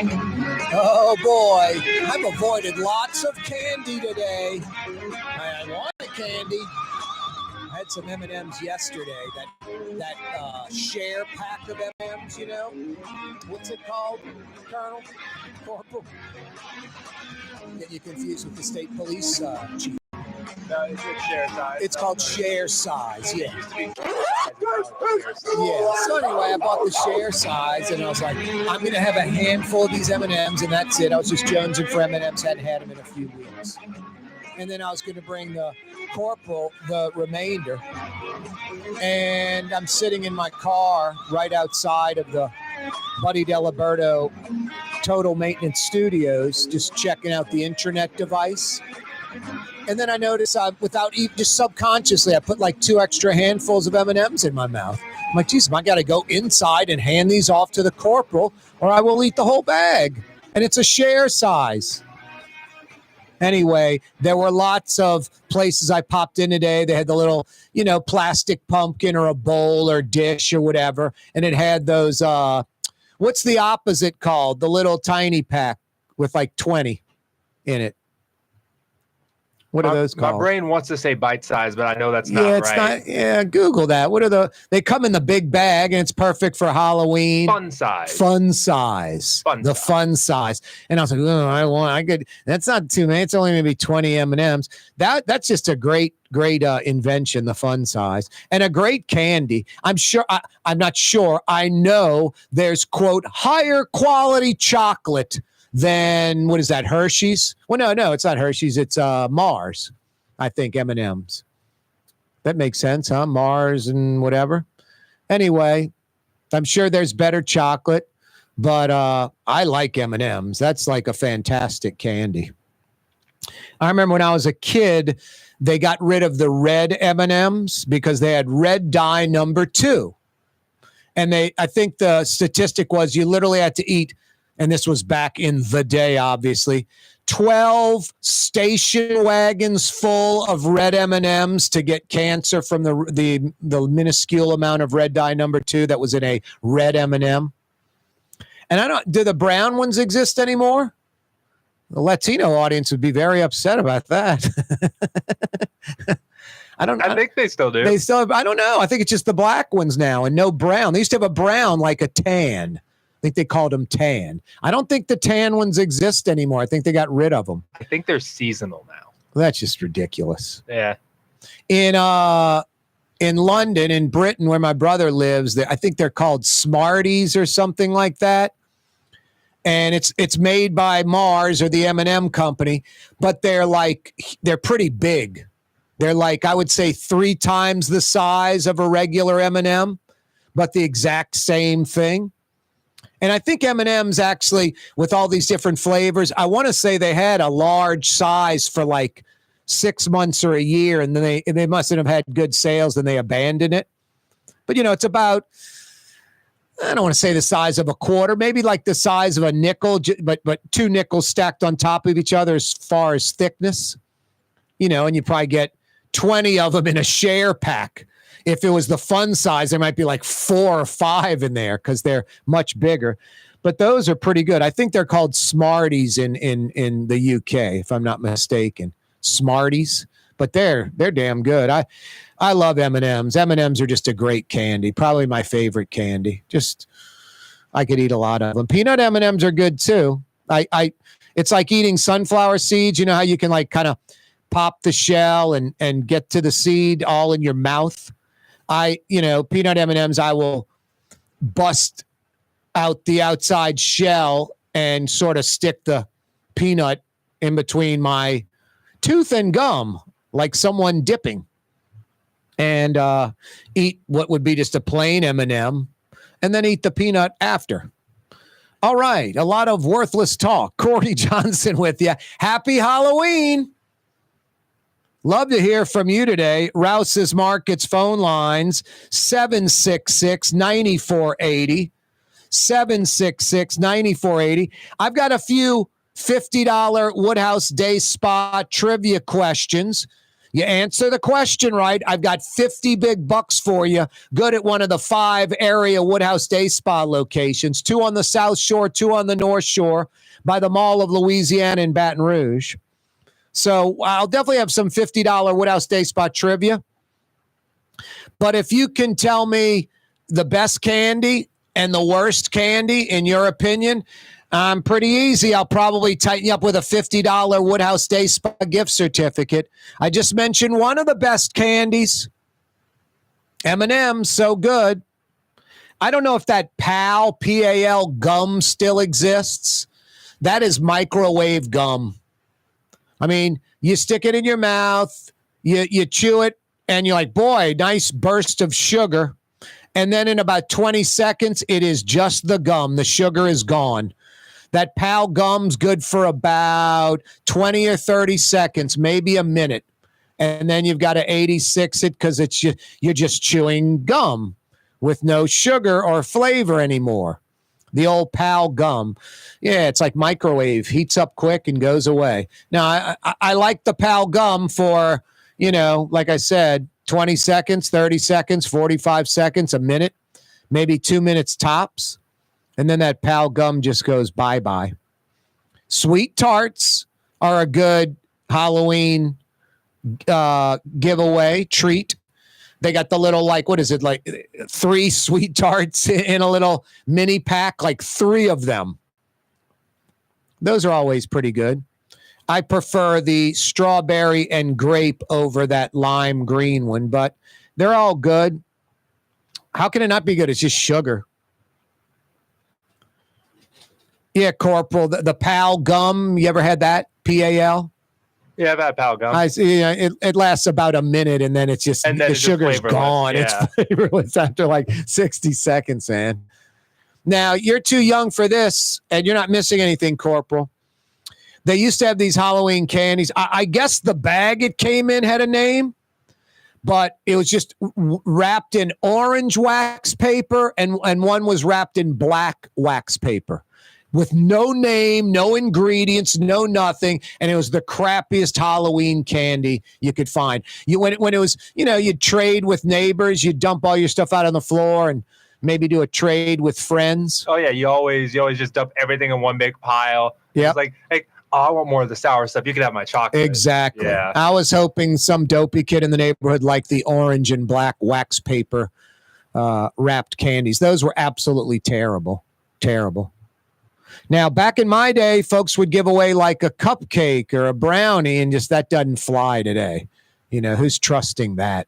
Oh boy, I've avoided lots of candy today. I wanted candy. I had some M&Ms yesterday. That share pack of M&Ms, you know. What's it called, Colonel? Corporal? Get you confused with the state police chief. No, it's share size. It's called share size, yeah. Yeah. Yeah. So anyway, I bought the share size, and I was like, I'm going to have a handful of these M&Ms, and that's it. I was just jonesing for M&Ms. Hadn't had them in a few weeks. And then I was going to bring the corporal the remainder. And I'm sitting in my car right outside of the Buddy Deliberto Total Maintenance Studios, just checking out the intranet device. And then I noticed just subconsciously, I put like 2 extra handfuls of M&Ms in my mouth. I'm like, geez, I got to go inside and hand these off to the corporal or I will eat the whole bag. And it's a share size. Anyway, there were lots of places I popped in today. They had the little, plastic pumpkin or a bowl or dish or whatever. And it had those, what's the opposite called? The little tiny pack with like 20 in it. What are those called? My brain wants to say bite size, but I know that's not right. Not. Yeah, Google that. What are they come in the big bag, and it's perfect for Halloween. Fun size. Fun size. And I was like, I could. That's not too many. It's only maybe 20 M&Ms. That's just a great invention, the fun size, and a great candy. I'm not sure. I know there's quote higher quality chocolate than, what is that, Hershey's? Well, no, it's not Hershey's. It's Mars, I think, M&Ms. That makes sense, huh? Mars and whatever. Anyway, I'm sure there's better chocolate, but I like M&Ms. That's like a fantastic candy. I remember when I was a kid, they got rid of the red M&Ms because they had red dye number 2. And I think the statistic was you literally had to eat, and this was back in the day, obviously, 12 station wagons full of red M&Ms to get cancer from the minuscule amount of red dye number 2 that was in a red M&M. And do the brown ones exist anymore? The Latino audience would be very upset about that. I think they still do. I don't know. I think it's just the black ones now and no brown. They used to have a brown like a tan. I think they called them tan. I don't think the tan ones exist anymore. I think they got rid of them. I think they're seasonal now. Well, that's just ridiculous. Yeah. In London, in Britain, where my brother lives, I think they're called Smarties or something like that. And it's made by Mars or the M&M company, but they're pretty big. They're like, I would say 3 times the size of a regular M&M, but the exact same thing. And I think M&M's actually, with all these different flavors, I want to say they had a large size for like 6 months or a year, and then they mustn't have had good sales, and they abandoned it. But, it's about, I don't want to say the size of a quarter, maybe like the size of a nickel, but 2 nickels stacked on top of each other as far as thickness. And you probably get 20 of them in a share pack. If it was the fun size, there might be like 4 or 5 in there because they're much bigger. But those are pretty good. I think they're called Smarties in the UK, if I'm not mistaken. Smarties. But they're damn good. I love M&Ms. M&Ms are just a great candy. Probably my favorite candy. I could eat a lot of them. Peanut M&Ms are good too. It's like eating sunflower seeds. You know how you can like kind of pop the shell and get to the seed all in your mouth? Peanut M&Ms, I will bust out the outside shell and sort of stick the peanut in between my tooth and gum, like someone dipping, and eat what would be just a plain M&M, and then eat the peanut after. All right, a lot of worthless talk. Corey Johnson with you. Happy Halloween. Love to hear from you today. Rouse's Markets phone lines, 766-9480. 766-9480. I've got a few $50 Woodhouse Day Spa trivia questions. You answer the question right, I've got 50 big bucks for you. Good at one of the 5 area Woodhouse Day Spa locations, 2 on the South Shore, 2 on the North Shore by the Mall of Louisiana in Baton Rouge. So I'll definitely have some $50 Woodhouse Day Spa trivia. But if you can tell me the best candy and the worst candy, in your opinion, pretty easy. I'll probably tighten you up with a $50 Woodhouse Day Spa gift certificate. I just mentioned one of the best candies, M&M's, so good. I don't know if that PAL, P-A-L gum still exists. That is microwave gum. I mean, you stick it in your mouth, you chew it, and you're like, boy, nice burst of sugar. And then in about 20 seconds, it is just the gum. The sugar is gone. That PAL gum's good for about 20 or 30 seconds, maybe a minute. And then you've got to 86 it because you're just chewing gum with no sugar or flavor anymore. The old PAL gum. Yeah, it's like microwave, heats up quick and goes away. Now, I like the PAL gum for, like I said, 20 seconds, 30 seconds, 45 seconds, a minute, maybe 2 minutes tops. And then that PAL gum just goes bye-bye. Sweet tarts are a good Halloween giveaway treat. They got the little, 3 sweet tarts in a little mini pack, 3 of them. Those are always pretty good. I prefer the strawberry and grape over that lime green one, but they're all good. How can it not be good? It's just sugar. Yeah, Corporal, the PAL gum, you ever had that? PAL? Yeah, I've had PAL gum. It lasts about a minute, and then it's just, the sugar's gone. Yeah. It's flavorless after 60 seconds, man. Now, you're too young for this, and you're not missing anything, Corporal. They used to have these Halloween candies. I guess the bag it came in had a name, but it was just wrapped in orange wax paper, and one was wrapped in black wax paper with no name, no ingredients, no nothing. And it was the crappiest Halloween candy you could find. When it was, you'd trade with neighbors, you'd dump all your stuff out on the floor and maybe do a trade with friends. Oh yeah. You always just dump everything in one big pile. Yeah. It's like, hey, I want more of the sour stuff. You can have my chocolate. Exactly. Yeah. I was hoping some dopey kid in the neighborhood liked the orange and black wax paper wrapped candies. Those were absolutely terrible. Terrible. Now, back in my day, folks would give away like a cupcake or a brownie, and just that doesn't fly today. Who's trusting that?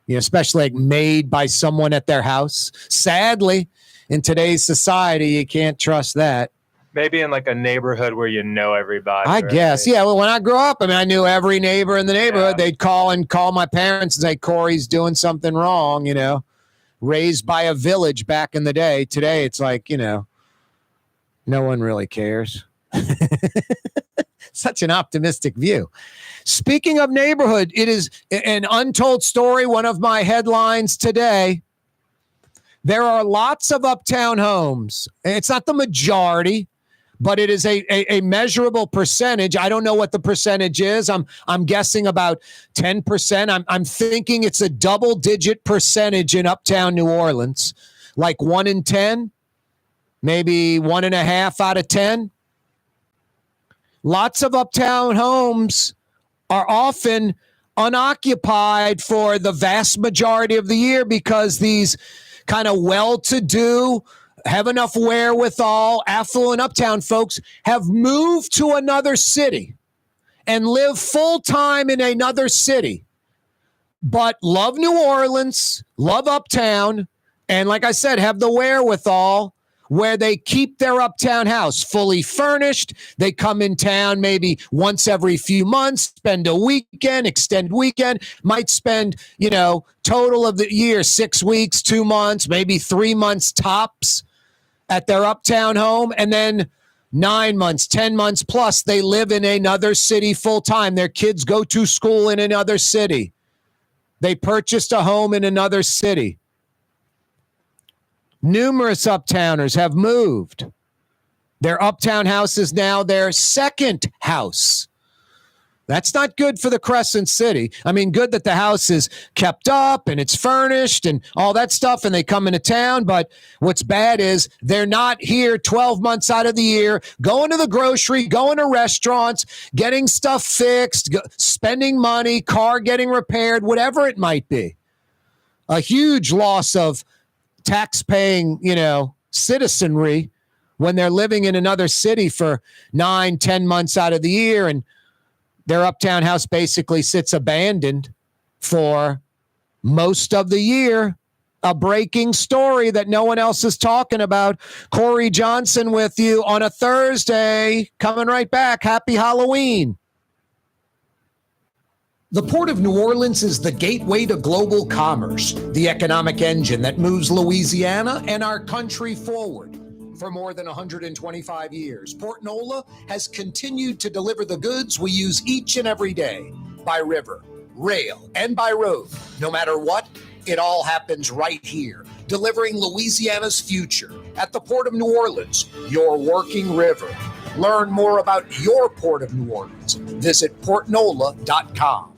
Especially made by someone at their house. Sadly, in today's society, you can't trust that. Maybe in a neighborhood where you know everybody. I guess. Yeah. Well, when I grew up, I mean, I knew every neighbor in the neighborhood. Yeah. They'd call my parents and say, Corey's doing something wrong, raised by a village back in the day. Today, it's like, no one really cares. Such an optimistic view. Speaking of neighborhood, it is an untold story. One of my headlines today. There are lots of uptown homes. It's not the majority, but it is a measurable percentage. I don't know what the percentage is. I'm guessing about 10%. I'm thinking it's a double-digit percentage in Uptown New Orleans, like 1 in 10. Maybe 1.5 out of 10. Lots of uptown homes are often unoccupied for the vast majority of the year because these kind of well-to-do, have enough wherewithal, affluent uptown folks have moved to another city and live full-time in another city, but love New Orleans, love uptown, and like I said, have the wherewithal where they keep their uptown house fully furnished. They come in town maybe once every few months, spend a weekend, extended weekend, might spend, total of the year, 6 weeks, 2 months, maybe 3 months tops at their uptown home. And then 9 months, 10 months plus, they live in another city full time. Their kids go to school in another city. They purchased a home in another city. Numerous uptowners have moved. Their uptown house is now their second house. That's not good for the Crescent City. I mean, good that the house is kept up and it's furnished and all that stuff and they come into town. But what's bad is they're not here 12 months out of the year, going to the grocery, going to restaurants, getting stuff fixed, spending money, car getting repaired, whatever it might be. A huge loss of tax-paying, citizenry when they're living in another city for 9-10 months out of the year, and their uptown house basically sits abandoned for most of the year. A breaking story that no one else is talking about. Corey Johnson with you on a Thursday. Coming right back. Happy Halloween. The Port of New Orleans is the gateway to global commerce, the economic engine that moves Louisiana and our country forward. For more than 125 years, Port Nola has continued to deliver the goods we use each and every day, by river, rail, and by road. No matter what, it all happens right here, delivering Louisiana's future at the Port of New Orleans, your working river. Learn more about your Port of New Orleans. Visit portnola.com.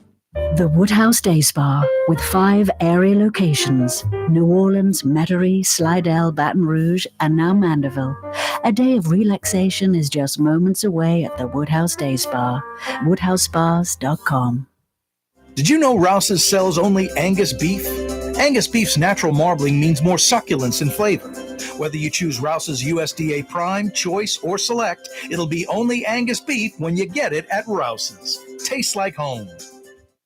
The Woodhouse Day Spa, with 5 area locations: New Orleans, Metairie, Slidell, Baton Rouge, and now Mandeville. A day of relaxation is just moments away at the Woodhouse Day Spa. WoodhouseSpas.com. Did you know Rouse's sells only Angus beef? Angus beef's natural marbling means more succulence and flavor. Whether you choose Rouse's USDA Prime, Choice, or Select, it'll be only Angus beef when you get it at Rouse's. Tastes like home.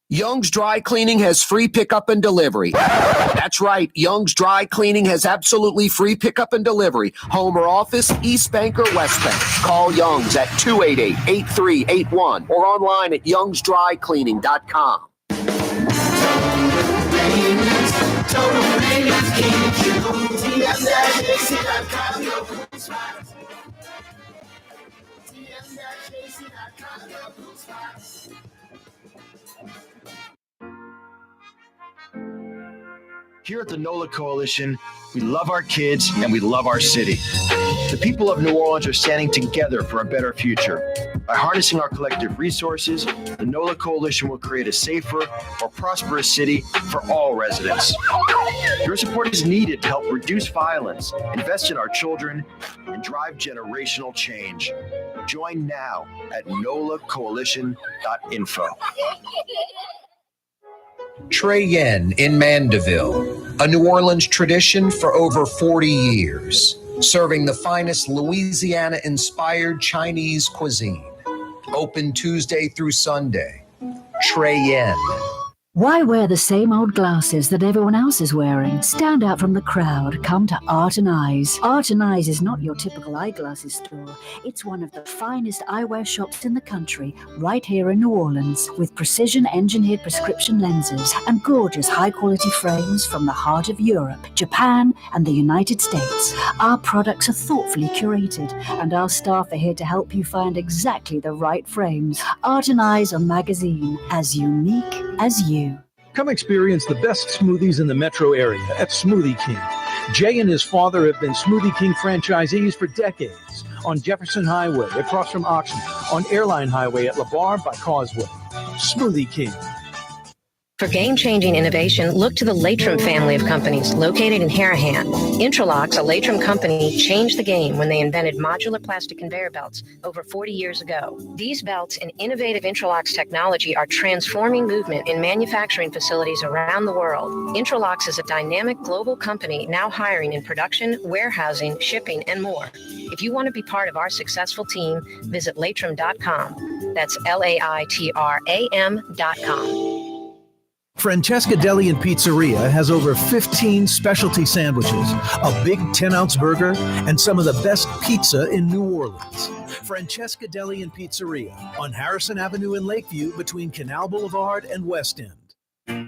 Young's Dry Cleaning has free pickup and delivery. That's right. Young's Dry Cleaning has absolutely free pickup and delivery. Home or office, East Bank or West Bank. Call Young's at 288-8381 or online at youngsdrycleaning.com. Here at the NOLA Coalition, we love our kids and we love our city. The people of New Orleans are standing together for a better future. By harnessing our collective resources, the NOLA Coalition will create a safer, more prosperous city for all residents. Your support is needed to help reduce violence, invest in our children, and drive generational change. Join now at nolacoalition.info. Trey Yen in Mandeville, a New Orleans tradition for over 40 years, serving the finest Louisiana-inspired Chinese cuisine. Open Tuesday through Sunday. Trey Yen. Why wear the same old glasses that everyone else is wearing? Stand out from the crowd. Come to Art and Eyes. Art and Eyes is not your typical eyeglasses store. It's one of the finest eyewear shops in the country, right here in New Orleans, with precision-engineered prescription lenses and gorgeous high-quality frames from the heart of Europe, Japan, and the United States. Our products are thoughtfully curated, and our staff are here to help you find exactly the right frames. Art and Eyes are magazine, as unique as you. Come experience the best smoothies in the metro area at Smoothie King. Jay and his father have been Smoothie King franchisees for decades. On Jefferson Highway, across from Oxnard, on Airline Highway at LeBar by Causeway. Smoothie King. For game-changing innovation, look to the Latrim family of companies located in Harahan. Intralocks, a Latrim company, changed the game when they invented modular plastic conveyor belts over 40 years ago. These belts and innovative Intralocks technology are transforming movement in manufacturing facilities around the world. Intralocks is a dynamic global company now hiring in production, warehousing, shipping, and more. If you want to be part of our successful team, visit latrim.com. That's LAITRAM.com. Francesca Deli and Pizzeria has over 15 specialty sandwiches, a big 10-ounce burger, and some of the best pizza in New Orleans. Francesca Deli and Pizzeria on Harrison Avenue in Lakeview between Canal Boulevard and West End.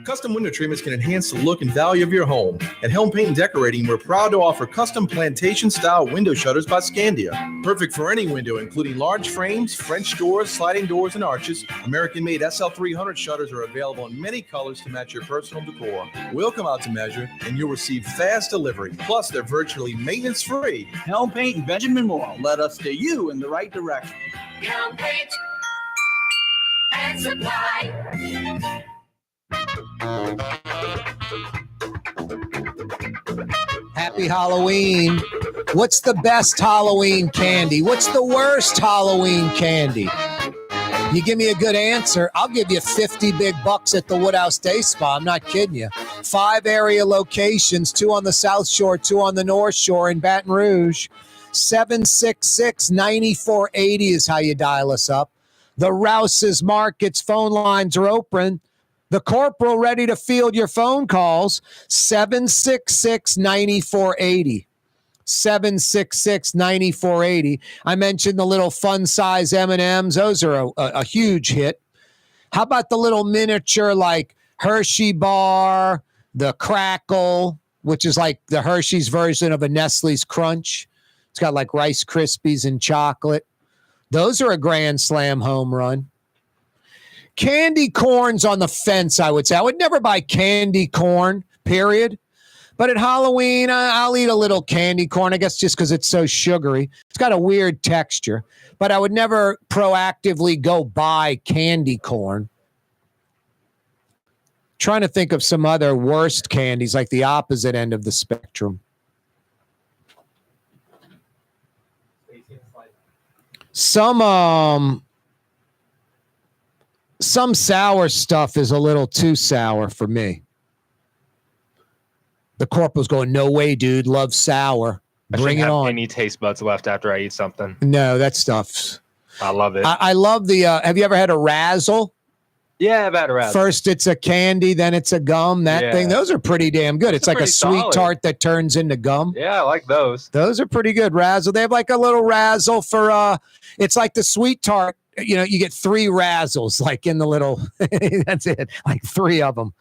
Custom window treatments can enhance the look and value of your home. At Helm Paint and Decorating, we're proud to offer custom plantation-style window shutters by Scandia. Perfect for any window, including large frames, French doors, sliding doors, and arches. American-made SL300 shutters are available in many colors to match your personal decor. We'll come out to measure, and you'll receive fast delivery. Plus, they're virtually maintenance-free. Helm Paint and Benjamin Moore. Let us steer you in the right direction. Helm Paint and Supply. Happy Halloween. What's the best Halloween candy? What's the worst Halloween candy? You give me a good answer, I'll give you 50 big bucks at the Woodhouse Day Spa. I'm not kidding you. 5 area locations, 2 on the South Shore, 2 on the North Shore in Baton Rouge. 766-9480 is how you dial us up. The Rouse's Markets phone lines are open. The Corporal ready to field your phone calls. 766-9480. 766-9480. I mentioned the little fun size M&Ms. Those are a huge hit. How about the little miniature like Hershey bar, the Crackle, which is like the Hershey's version of a Nestle's Crunch. It's got like Rice Krispies and chocolate. Those are a grand slam home run. Candy corn's on the fence, I would say. I would never buy candy corn, period. But at Halloween, I'll eat a little candy corn, I guess just because it's so sugary. It's got a weird texture. But I would never proactively go buy candy corn. Trying to think of some other worst candies, like the opposite end of the spectrum. Some sour stuff is a little too sour for me. The Corporal's going, no way, dude. Love sour. Bring it on. Any taste buds left after I eat something? No, that stuff's. I love it. I love the. Have you ever had a Razzle? Yeah, I've had a Razzle. First, it's a candy, then it's a gum. That thing. Those are pretty damn good. It's like a sweet tart that turns into gum. Yeah, I like those. Those are pretty good. Razzle. They have like a little Razzle for. It's like the sweet tart. You know, you get 3 Razzles like in the little. That's it. Like 3 of them.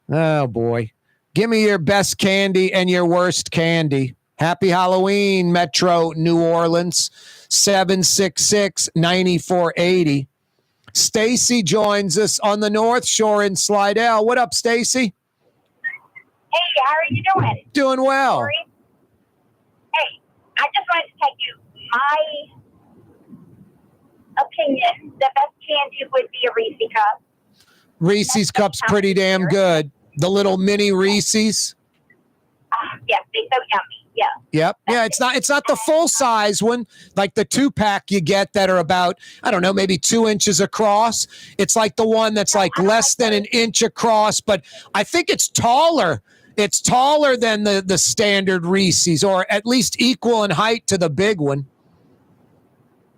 Oh boy. Give me your best candy and your worst candy. Happy Halloween, Metro New Orleans, 766-9480. Stacy joins us on the North Shore in Slidell. What up, Stacy? Hey, how are you doing? Doing well. Corey? Hey, I just wanted to tell you my opinion. The best candy would be a Reese's Cup. Reese's Cup's pretty damn good. The little mini Reese's. Yes, they're so yummy. Yeah. Yep. Yeah, it's not the full size one, like the 2-pack you get that are about, I don't know, maybe 2 inches across. It's like the one that's like less than an inch across, but I think it's taller. It's taller than the standard Reese's, or at least equal in height to the big one.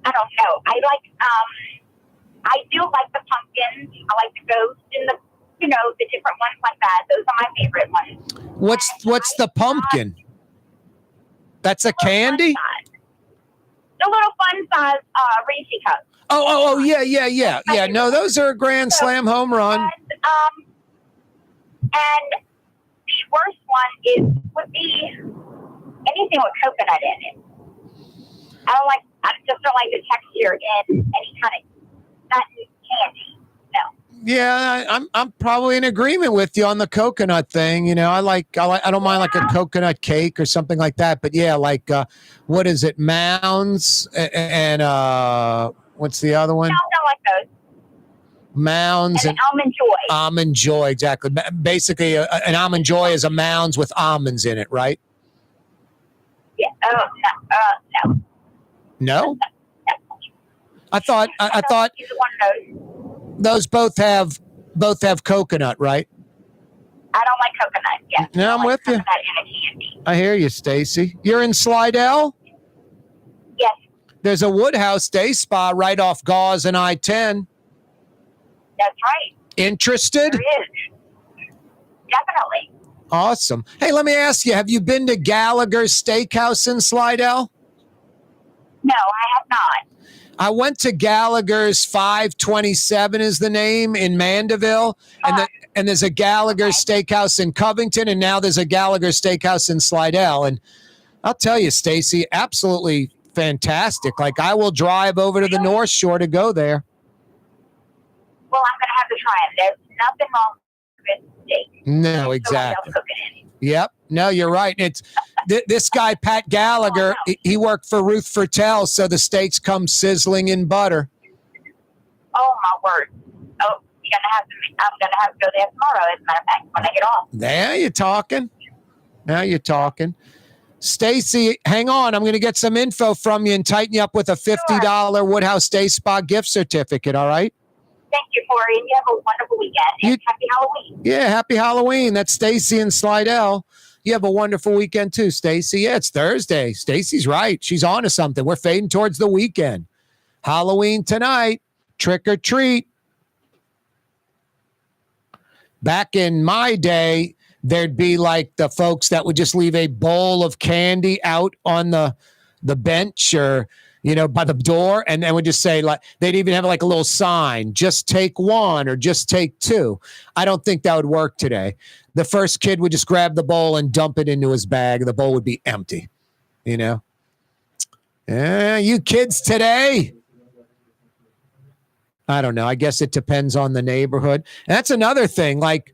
I don't know. I do like the pumpkins. I like the ghost and the different ones like that. Those are my favorite ones. What's the pumpkin? That's a candy? The little fun size Reese's Cup. Oh, yeah. Yeah, no, those are a grand slam home run. And the worst one would be anything with coconut in it. I just don't like the texture in any kind of that candy. No. Yeah, I'm probably in agreement with you on the coconut thing. You know, I don't mind like a coconut cake or something like that. But yeah, like what is it, Mounds and what's the other one? No, I don't like those. Mounds and Almond Joy. Almond Joy, exactly. Basically, an Almond Joy is a Mounds with almonds in it, right? Yeah. Oh no. No. I thought Either one of those both have coconut, right? I don't like coconut. Yes. Yeah, I'm with you. Coconut in a candy. I hear you, Stacy. You're in Slidell? Yes. There's a Woodhouse Day Spa right off Gauze and I-10. That's right. Interested? There is. Definitely. Awesome. Hey, let me ask you, have you been to Gallagher's Steakhouse in Slidell? No, I have not. I went to Gallagher's 527 is the name in Mandeville, and there's a Gallagher's Steakhouse in Covington, and now there's a Gallagher's Steakhouse in Slidell. And I'll tell you, Stacy, absolutely fantastic. Like, I will drive over to the North Shore to go there. Well, I'm going to have to try it. There's nothing wrong with steak. No, exactly. Yep. No, you're right. It's this guy, Pat Gallagher, he worked for Ruth Fertel, so the steaks come sizzling in butter. Oh, my word. Oh, I'm gonna have to go there tomorrow. As a matter of fact, when I get off. There you're talking. Now you're talking. Stacy, hang on. I'm going to get some info from you and tighten you up with a $50 Woodhouse Day Spa gift certificate. All right. Thank you, Corey, and you have a wonderful weekend. And happy Halloween. Yeah, happy Halloween. That's Stacy and Slidell. You have a wonderful weekend too, Stacy. Yeah, it's Thursday. Stacy's right. She's on to something. We're fading towards the weekend. Halloween tonight. Trick or treat. Back in my day, there'd be like the folks that would just leave a bowl of candy out on the bench or, by the door. And then would just say, like, they'd even have like a little sign, just take one or just take two. I don't think that would work today. The first kid would just grab the bowl and dump it into his bag. The bowl would be empty, Yeah, you kids today. I don't know. I guess it depends on the neighborhood. And that's another thing. Like,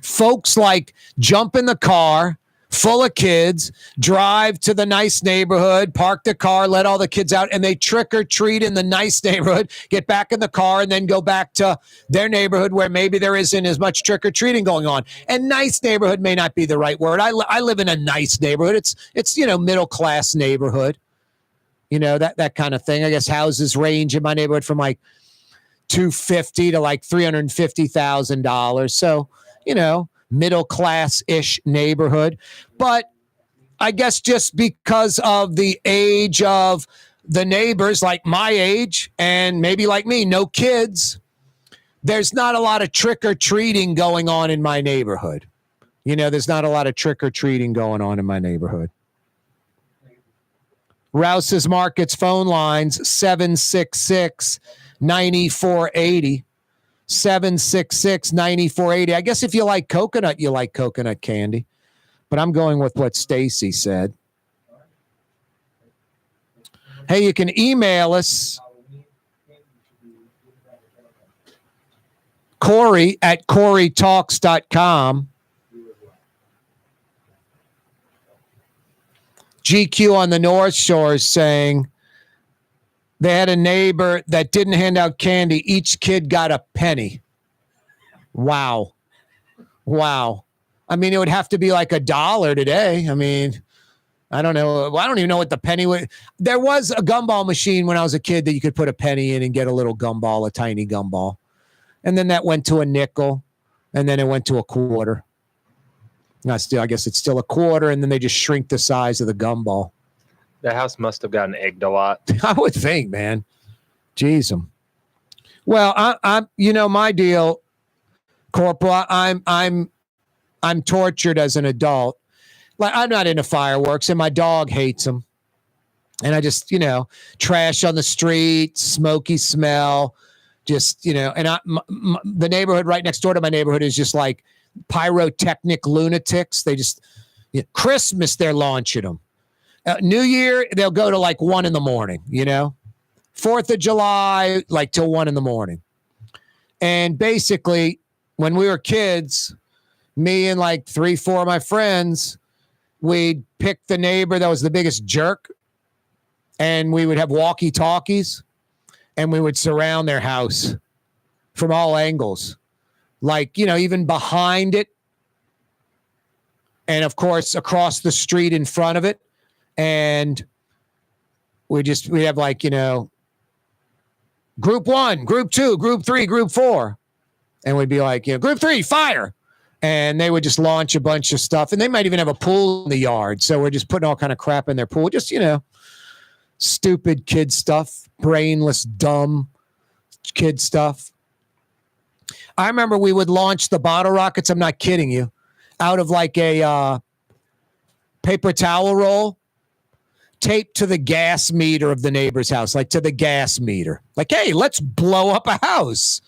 folks like jump in the car full of kids, drive to the nice neighborhood, park the car, let all the kids out, and they trick or treat in the nice neighborhood, get back in the car, and then go back to their neighborhood where maybe there isn't as much trick or treating going on. And nice neighborhood may not be the right word. I live in a nice neighborhood. It's middle class neighborhood. That kind of thing. I guess houses range in my neighborhood from like $250,000 to like $350,000. So, middle class-ish neighborhood. But I guess just because of the age of the neighbors, like my age and maybe like me, no kids, there's not a lot of trick-or-treating going on in my neighborhood. There's not a lot of trick-or-treating going on in my neighborhood. Rouse's Markets phone lines, 766-9480. 766-9480. I guess if you like coconut, you like coconut candy. But I'm going with what Stacy said. Hey, you can email us. Corey at CoreyTalks.com. GQ on the North Shore is saying they had a neighbor that didn't hand out candy. Each kid got a penny. Wow. I mean, it would have to be like $1 today. I mean, I don't know. I don't even know what the penny was. There was a gumball machine when I was a kid that you could put a penny in and get a little gumball, a tiny gumball. And then that went to a nickel. And then it went to a quarter. I guess it's still a quarter. And then they just shrink the size of the gumball. The house must have gotten egged a lot. I would think, man. Jeez. Well, I'm my deal, Corporal. I'm tortured as an adult. Like, I'm not into fireworks, and my dog hates them. And I just, trash on the street, smoky smell, just, and the neighborhood right next door to my neighborhood is just like pyrotechnic lunatics. They just, Christmas, they're launching them. New Year, they'll go to like 1 a.m, 4th of July, like till 1 a.m. And basically, when we were kids, me and like 3-4 of my friends, we'd pick the neighbor that was the biggest jerk, and we would have walkie-talkies, and we would surround their house from all angles, like, even behind it, and of course across the street in front of it. And we have like, group 1, group 2, group 3, group 4. And we'd be like, group 3, fire. And they would just launch a bunch of stuff. And they might even have a pool in the yard. So we're just putting all kind of crap in their pool. Just, stupid kid stuff, brainless, dumb kid stuff. I remember we would launch the bottle rockets. I'm not kidding you. Out of like a paper towel roll, taped to the gas meter of the neighbor's house, like to the gas meter. Like, hey, let's blow up a house.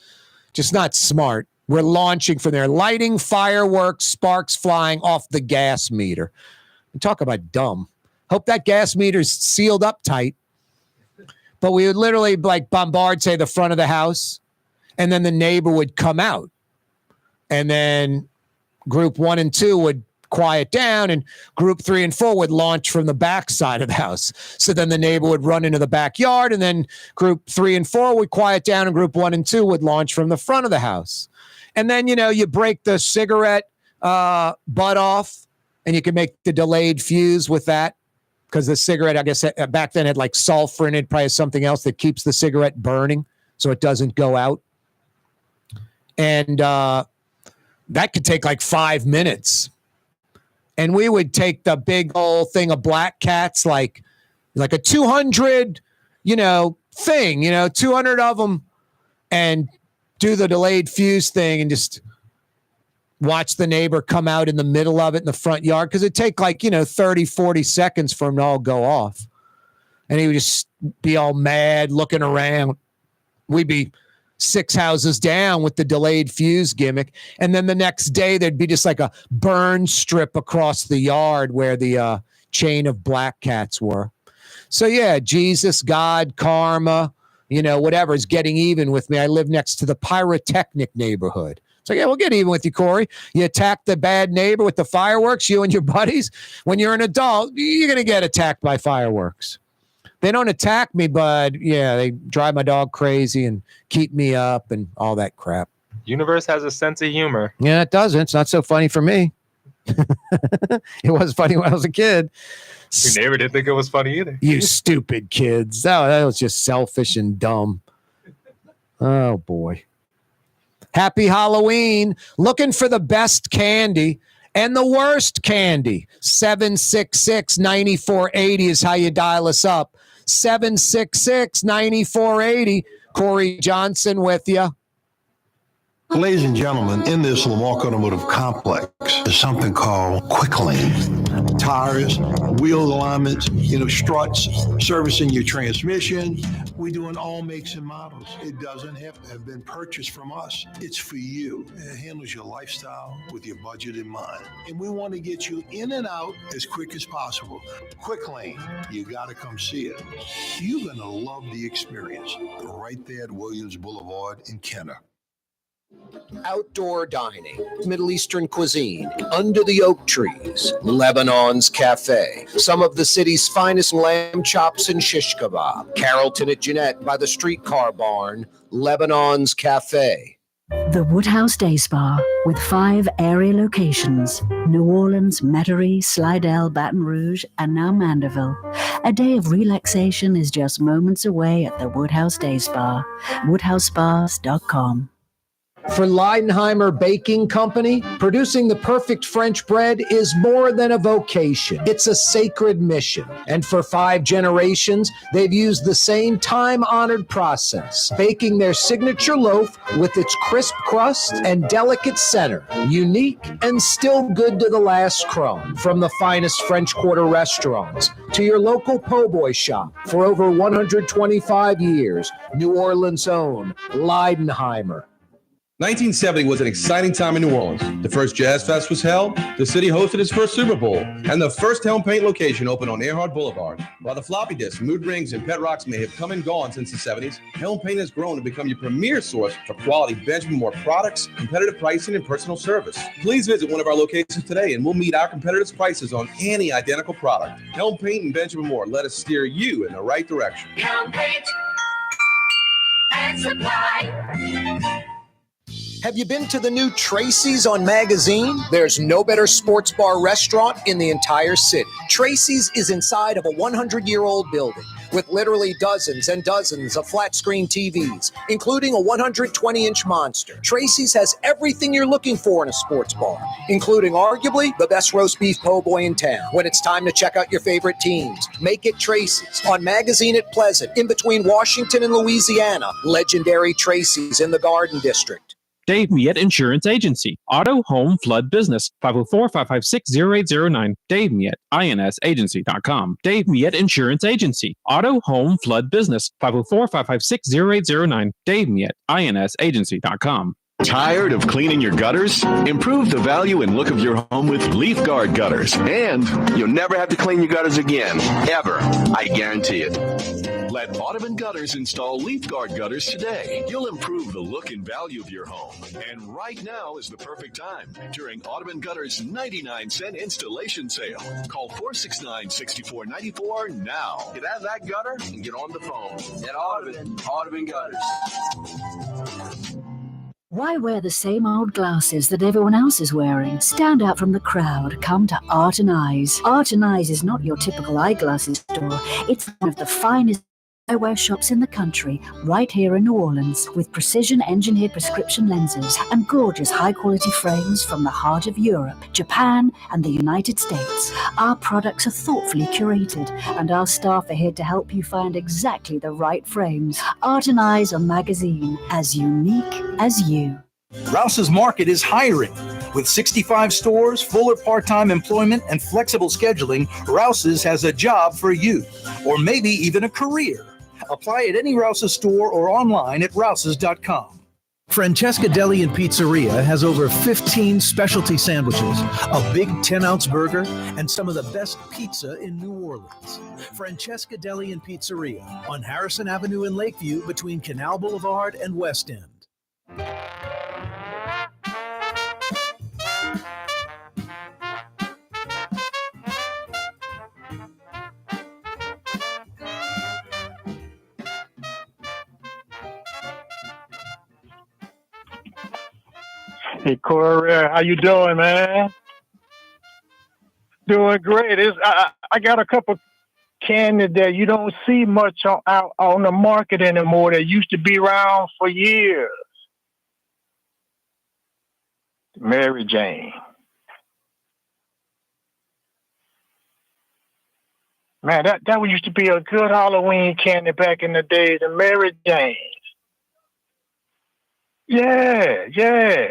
Just not smart. We're launching from there, lighting fireworks, sparks flying off the gas meter. And talk about dumb. Hope that gas meter's sealed up tight. But we would literally like bombard, say, the front of the house, and then the neighbor would come out. And then group 1 and 2 would quiet down, and group 3 and 4 would launch from the back side of the house. So then the neighbor would run into the backyard, and then group 3 and 4 would quiet down, and group 1 and 2 would launch from the front of the house. And then, you break the cigarette butt off, and you can make the delayed fuse with that, because the cigarette, I guess back then, had like sulfur in it, probably something else that keeps the cigarette burning so it doesn't go out. And that could take like 5 minutes. And we would take the big old thing of black cats, like a 200, thing, 200 of them, and do the delayed fuse thing and just watch the neighbor come out in the middle of it in the front yard, because it'd take 30, 40 seconds for him to all go off. And he would just be all mad looking around. We'd be 6 houses down with the delayed fuse gimmick. And then the next day, there'd be just like a burn strip across the yard where the chain of black cats were. So, yeah, Jesus, God, karma, whatever is getting even with me. I live next to the pyrotechnic neighborhood. So, yeah, we'll get even with you, Corey. You attack the bad neighbor with the fireworks, you and your buddies. When you're an adult, you're going to get attacked by fireworks. They don't attack me, but, yeah, they drive my dog crazy and keep me up and all that crap. Universe has a sense of humor. Yeah, it doesn't. It's not so funny for me. It was funny when I was a kid. Your neighbor didn't think it was funny either. You stupid kids. That was just selfish and dumb. Oh, boy. Happy Halloween. Looking for the best candy and the worst candy. 766-9480 is how you dial us up. 766-9480. Corey Johnson with you. Ladies and gentlemen, in this Lamarck Automotive Complex, there's something called Quick Lane. Tires, wheel alignments, struts, servicing your transmission. We're doing all makes and models. It doesn't have to have been purchased from us. It's for you. It handles your lifestyle with your budget in mind. And we want to get you in and out as quick as possible. Quick Lane, you got to come see it. You're going to love the experience. Right there at Williams Boulevard in Kenner. Outdoor dining, Middle Eastern cuisine, under the oak trees, Lebanon's Cafe, some of the city's finest lamb chops and shish kebab, Carrollton at Jeanette by the streetcar barn, Lebanon's Cafe. The Woodhouse Day Spa, with 5 area locations, New Orleans, Metairie, Slidell, Baton Rouge, and now Mandeville. A day of relaxation is just moments away at the Woodhouse Day Spa, woodhousespas.com. For Leidenheimer Baking Company, producing the perfect French bread is more than a vocation. It's a sacred mission. And for 5 generations, they've used the same time-honored process, baking their signature loaf with its crisp crust and delicate center, unique and still good to the last crumb. From the finest French Quarter restaurants to your local po' boy shop, for over 125 years, New Orleans' own Leidenheimer. 1970 was an exciting time in New Orleans. The first Jazz Fest was held, the city hosted its first Super Bowl, and the first Helm Paint location opened on Earhart Boulevard. While the floppy disks, mood rings, and pet rocks may have come and gone since the 70s, Helm Paint has grown to become your premier source for quality Benjamin Moore products, competitive pricing, and personal service. Please visit one of our locations today and we'll meet our competitors' prices on any identical product. Helm Paint and Benjamin Moore, let us steer you in the right direction. Helm Paint and Supply. Have you been to the new Tracy's on Magazine? There's no better sports bar restaurant in the entire city. Tracy's is inside of a 100-year-old building with literally dozens and dozens of flat-screen TVs, including a 120-inch monster. Tracy's has everything you're looking for in a sports bar, including arguably the best roast beef po' boy in town. When it's time to check out your favorite teams, make it Tracy's. On Magazine at Pleasant, in between Washington and Louisiana, legendary Tracy's in the Garden District. Dave Miette Insurance Agency. Auto, home, flood, business. 504-556-0809. Dave Miette, INSagency.com. Dave Miette Insurance Agency. Auto, home, flood, business. 504-556-0809. Dave Miette, INSagency.com. Tired of cleaning your gutters? Improve the value and look of your home with Leaf Guard gutters. And You'll never have to clean your gutters again, ever. I guarantee it. let Audubon Gutters install Leaf Guard gutters today. You'll improve the look and value of your home. And right now is the perfect time during Audubon Gutters' 99-cent installation sale. Call 469-6494 now. Get out of that gutter and get on the phone. At Audubon Gutters. Why wear the same old glasses that everyone else is wearing? Stand out from the crowd. Come to Art and Eyes. Art and Eyes is not your typical eyeglasses store. It's one of the finest eyewear shops in the country, right here in New Orleans, with precision-engineered prescription lenses and gorgeous high-quality frames from the heart of Europe, Japan, and the United States. Our products are thoughtfully curated, and our staff are here to help you find exactly the right frames. Art and Eyes, a magazine as unique as you. Rouse's Market is hiring. With 65 stores, full or part-time employment, and flexible scheduling, Rouse's has a job for you, or maybe even a career. Apply at any Rouse's store or online at rouses.com. Francesca Deli and Pizzeria has over 15 specialty sandwiches, a big 10-ounce burger, and some of the best pizza in New Orleans. Francesca Deli and Pizzeria on Harrison Avenue in Lakeview between Canal Boulevard and West End. Hey Corey, how you doing, man? Doing great. I got a couple candy that you don't see much out on the market anymore that used to be around for years. Mary Jane. Man, that one used to be a good Halloween candy back in the days, the Mary Jane. Yeah.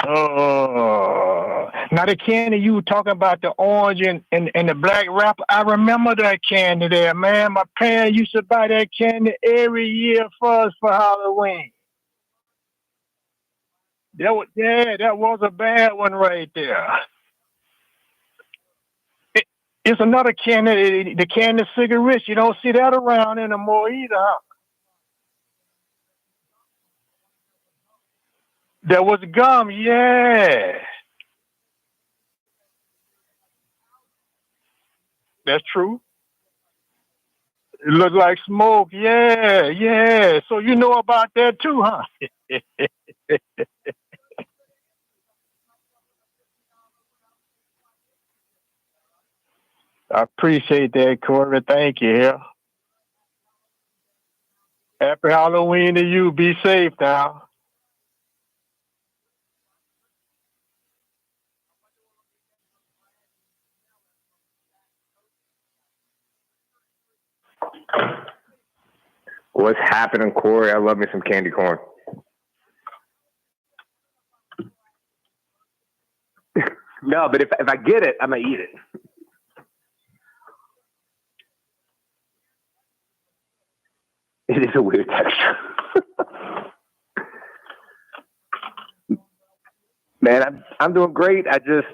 Oh, now the candy you were talking about, the orange and the black wrapper, I remember that candy there, man. My parents used to buy that candy every year for us for Halloween. That was a bad one right there. It's another candy, the candy cigarettes. You don't see that around anymore either, huh? There was gum, yeah. That's true. It looked like smoke, yeah. So you know about that too, huh? I appreciate that, Corey. Thank you. Yeah. Happy Halloween to you. Be safe now. What's happening, Corey? I love me some candy corn. No, but if I get it, I'm going to eat it. It is a weird texture. Man, I'm doing great. I just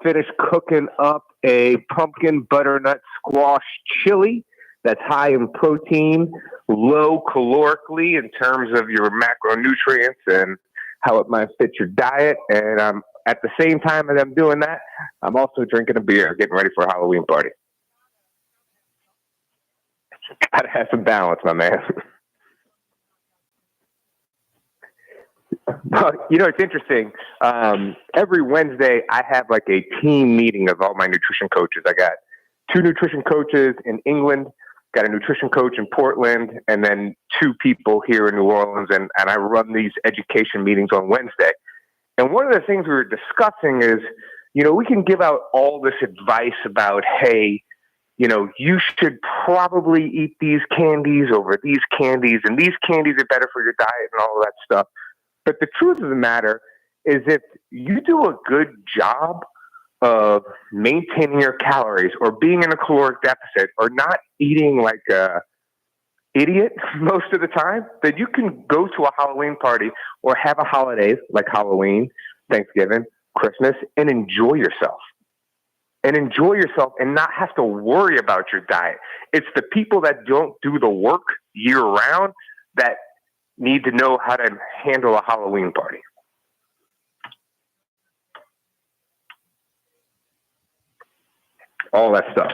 finished cooking up a pumpkin butternut squash chili that's high in protein, low calorically in terms of your macronutrients and how it might fit your diet. And at the same time as I'm doing that, I'm also drinking a beer, getting ready for a Halloween party. Gotta have some balance, my man. You know, it's interesting. Every Wednesday, I have like a team meeting of all my nutrition coaches. I got 2 nutrition coaches in England, got a nutrition coach in Portland, and then 2 people here in New Orleans. And I run these education meetings on Wednesday. And one of the things we were discussing is, you know, we can give out all this advice about, hey, you know, you should probably eat these candies over these candies, and these candies are better for your diet and all of that stuff. But the truth of the matter is if you do a good job of maintaining your calories or being in a caloric deficit or not eating like a idiot most of the time, then you can go to a Halloween party or have a holiday like Halloween, Thanksgiving, Christmas, and enjoy yourself. And enjoy yourself and not have to worry about your diet. It's the people that don't do the work year round that need to know how to handle a Halloween party. All that stuff.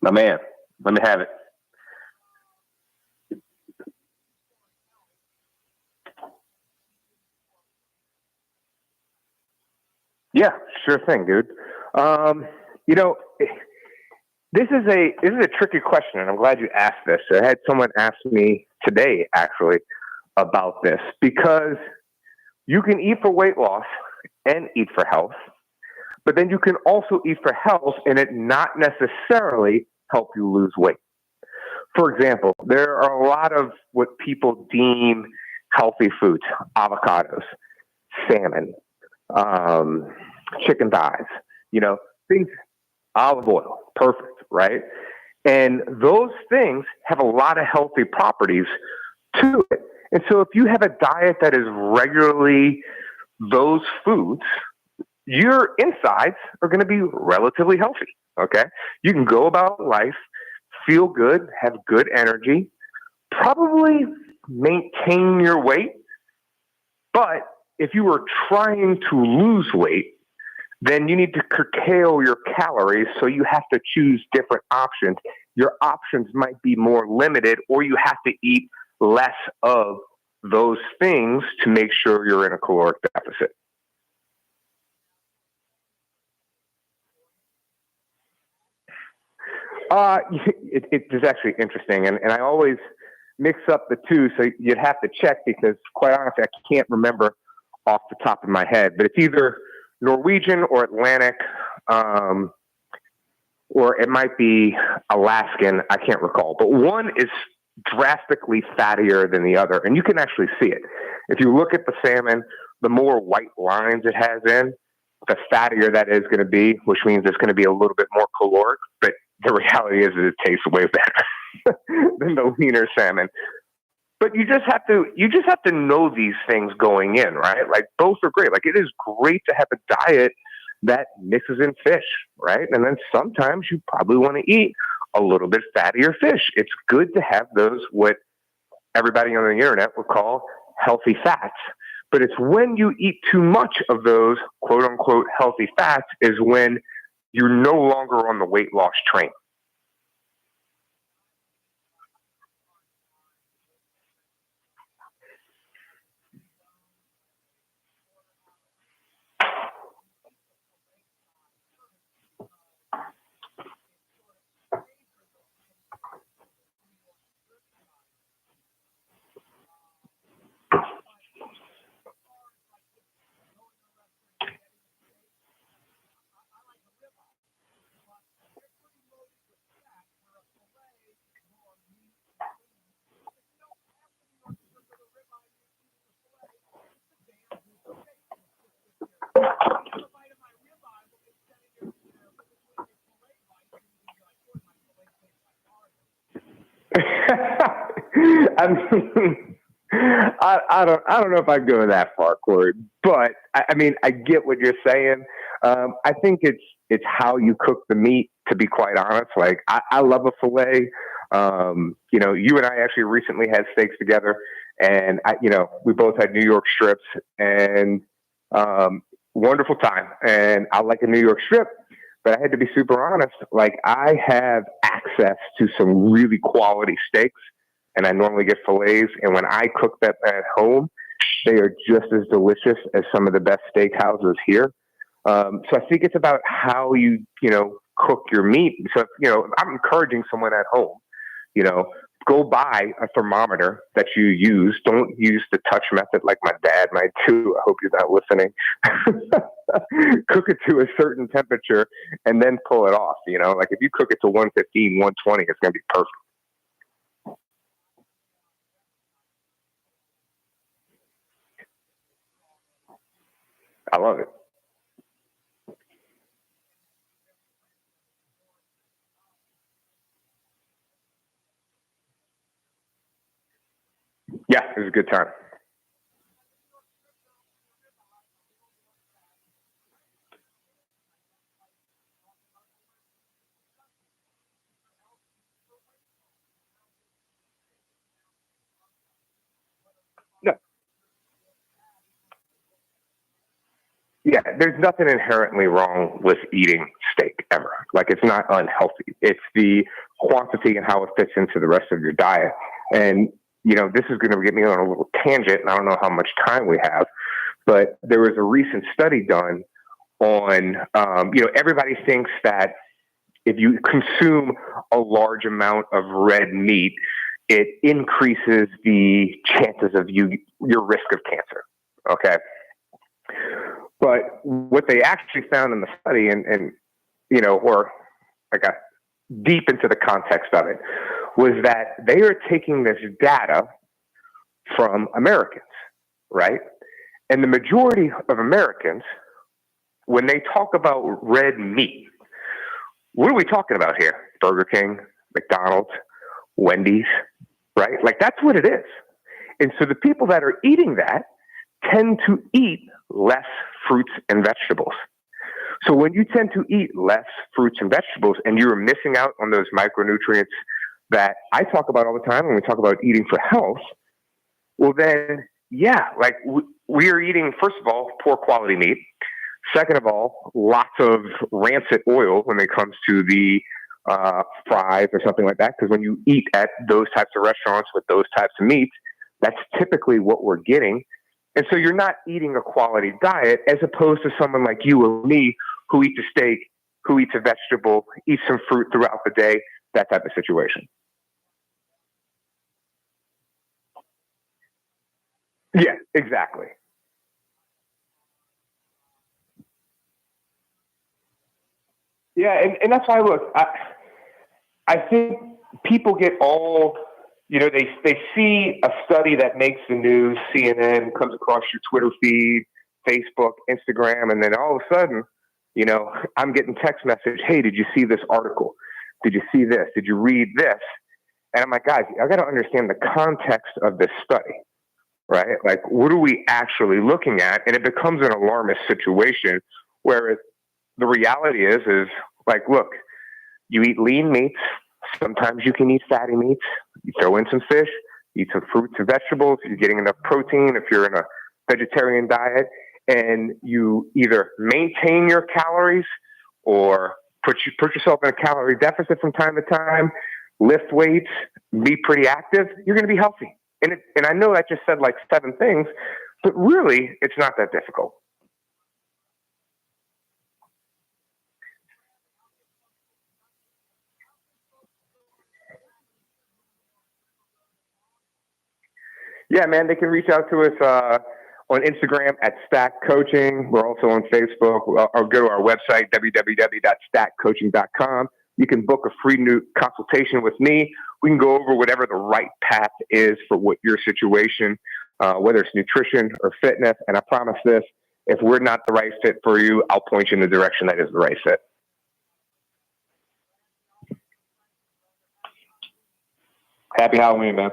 My man, let me have it. Yeah, sure thing, dude. You know, this is a tricky question, and I'm glad you asked this. I had someone ask me today, actually, about this, because you can eat for weight loss and eat for health, but then you can also eat for health and it not necessarily help you lose weight. For example, there are a lot of what people deem healthy foods: avocados, salmon, chicken thighs, you know, things, olive oil, perfect, right? And those things have a lot of healthy properties to it. And so if you have a diet that is regularly those foods, your insides are going to be relatively healthy, okay? You can go about life, feel good, have good energy, probably maintain your weight. But if you were trying to lose weight, then you need to curtail your calories, so you have to choose different options. Your options might be more limited, or you have to eat less of those things to make sure you're in a caloric deficit. It is actually interesting, and I always mix up the two, so you'd have to check, because quite honestly, I can't remember off the top of my head, but it's either Norwegian or Atlantic, or it might be Alaskan. I can't recall, but one is drastically fattier than the other, and you can actually see it. If you look at the salmon, the more white lines it has in, the fattier that is going to be, which means it's going to be a little bit more caloric, but the reality is that it tastes way better than the leaner salmon. But you just have to know these things going in, right? Like, both are great. Like, it is great to have a diet that mixes in fish, right? And then sometimes you probably want to eat a little bit fattier fish. It's good to have those, what everybody on the internet would call healthy fats. But it's when you eat too much of those quote unquote healthy fats is when you're no longer on the weight loss train. I mean, I don't know if I'd go that far, Corey, but I mean, I get what you're saying. I think it's how you cook the meat, to be quite honest. Like, I love a filet. You know, you and I actually recently had steaks together, and we both had New York strips, and wonderful time. And I like a New York strip, but I had to be super honest. Like, I have access to some really quality steaks, and I normally get fillets. And when I cook them at home, they are just as delicious as some of the best steakhouses here. So I think it's about how you cook your meat. So, I'm encouraging someone at home, go buy a thermometer that you use. Don't use the touch method like my dad might do. I hope you're not listening. Cook it to a certain temperature and then pull it off. Like, if you cook it to 115, 120, it's going to be perfect. I love it. Yeah, it was a good time. Yeah, there's nothing inherently wrong with eating steak ever. Like, it's not unhealthy. It's the quantity and how it fits into the rest of your diet. And, this is going to get me on a little tangent, and I don't know how much time we have, but there was a recent study done on, everybody thinks that if you consume a large amount of red meat, it increases the chances of your risk of cancer. Okay. But what they actually found in the study, and or I got deep into the context of it, was that they are taking this data from Americans, right? And the majority of Americans, when they talk about red meat, what are we talking about here? Burger King, McDonald's, Wendy's, right? Like, that's what it is. And so the people that are eating that tend to eat less fruits and vegetables. So when you tend to eat less fruits and vegetables and you're missing out on those micronutrients that I talk about all the time when we talk about eating for health, well then, yeah, like we are eating, first of all, poor quality meat. Second of all, lots of rancid oil when it comes to the fries or something like that. Because when you eat at those types of restaurants with those types of meats, that's typically what we're getting. And so you're not eating a quality diet as opposed to someone like you or me who eats a steak, who eats a vegetable, eats some fruit throughout the day, that type of situation. Yeah, exactly. Yeah, and that's why, look, I think people get all, they see a study that makes the news, CNN, comes across your Twitter feed, Facebook, Instagram, and then all of a sudden, I'm getting text message, hey, did you see this article? Did you see this? Did you read this? And I'm like, guys, I got to understand the context of this study, right? Like, what are we actually looking at? And it becomes an alarmist situation where the reality is like, look, you eat lean meats. Sometimes you can eat fatty meats. You throw in some fish, eat some fruits and vegetables. You're getting enough protein if you're in a vegetarian diet, and you either maintain your calories or put yourself in a calorie deficit from time to time, lift weights, be pretty active. You're going to be healthy. And I know I just said like 7 things, but really it's not that difficult. Yeah, man, they can reach out to us on Instagram at Stack Coaching. We're also on Facebook, or go to our website, www.stackcoaching.com. You can book a free new consultation with me. We can go over whatever the right path is for what your situation, whether it's nutrition or fitness. And I promise this, if we're not the right fit for you, I'll point you in the direction that is the right fit. Happy Halloween, man.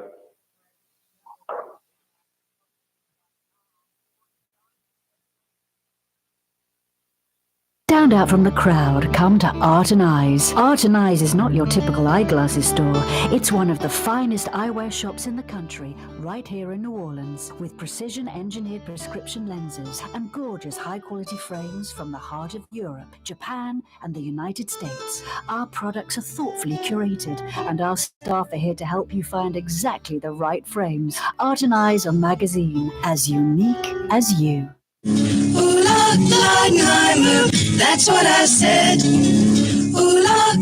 Stand out from the crowd, come to Art and Eyes. Art and Eyes is not your typical eyeglasses store. It's one of the finest eyewear shops in the country, right here in New Orleans, with precision-engineered prescription lenses and gorgeous high-quality frames from the heart of Europe, Japan, and the United States. Our products are thoughtfully curated, and our staff are here to help you find exactly the right frames. Art and Eyes on magazine, as unique as you. Leidenheimer, that's what I said.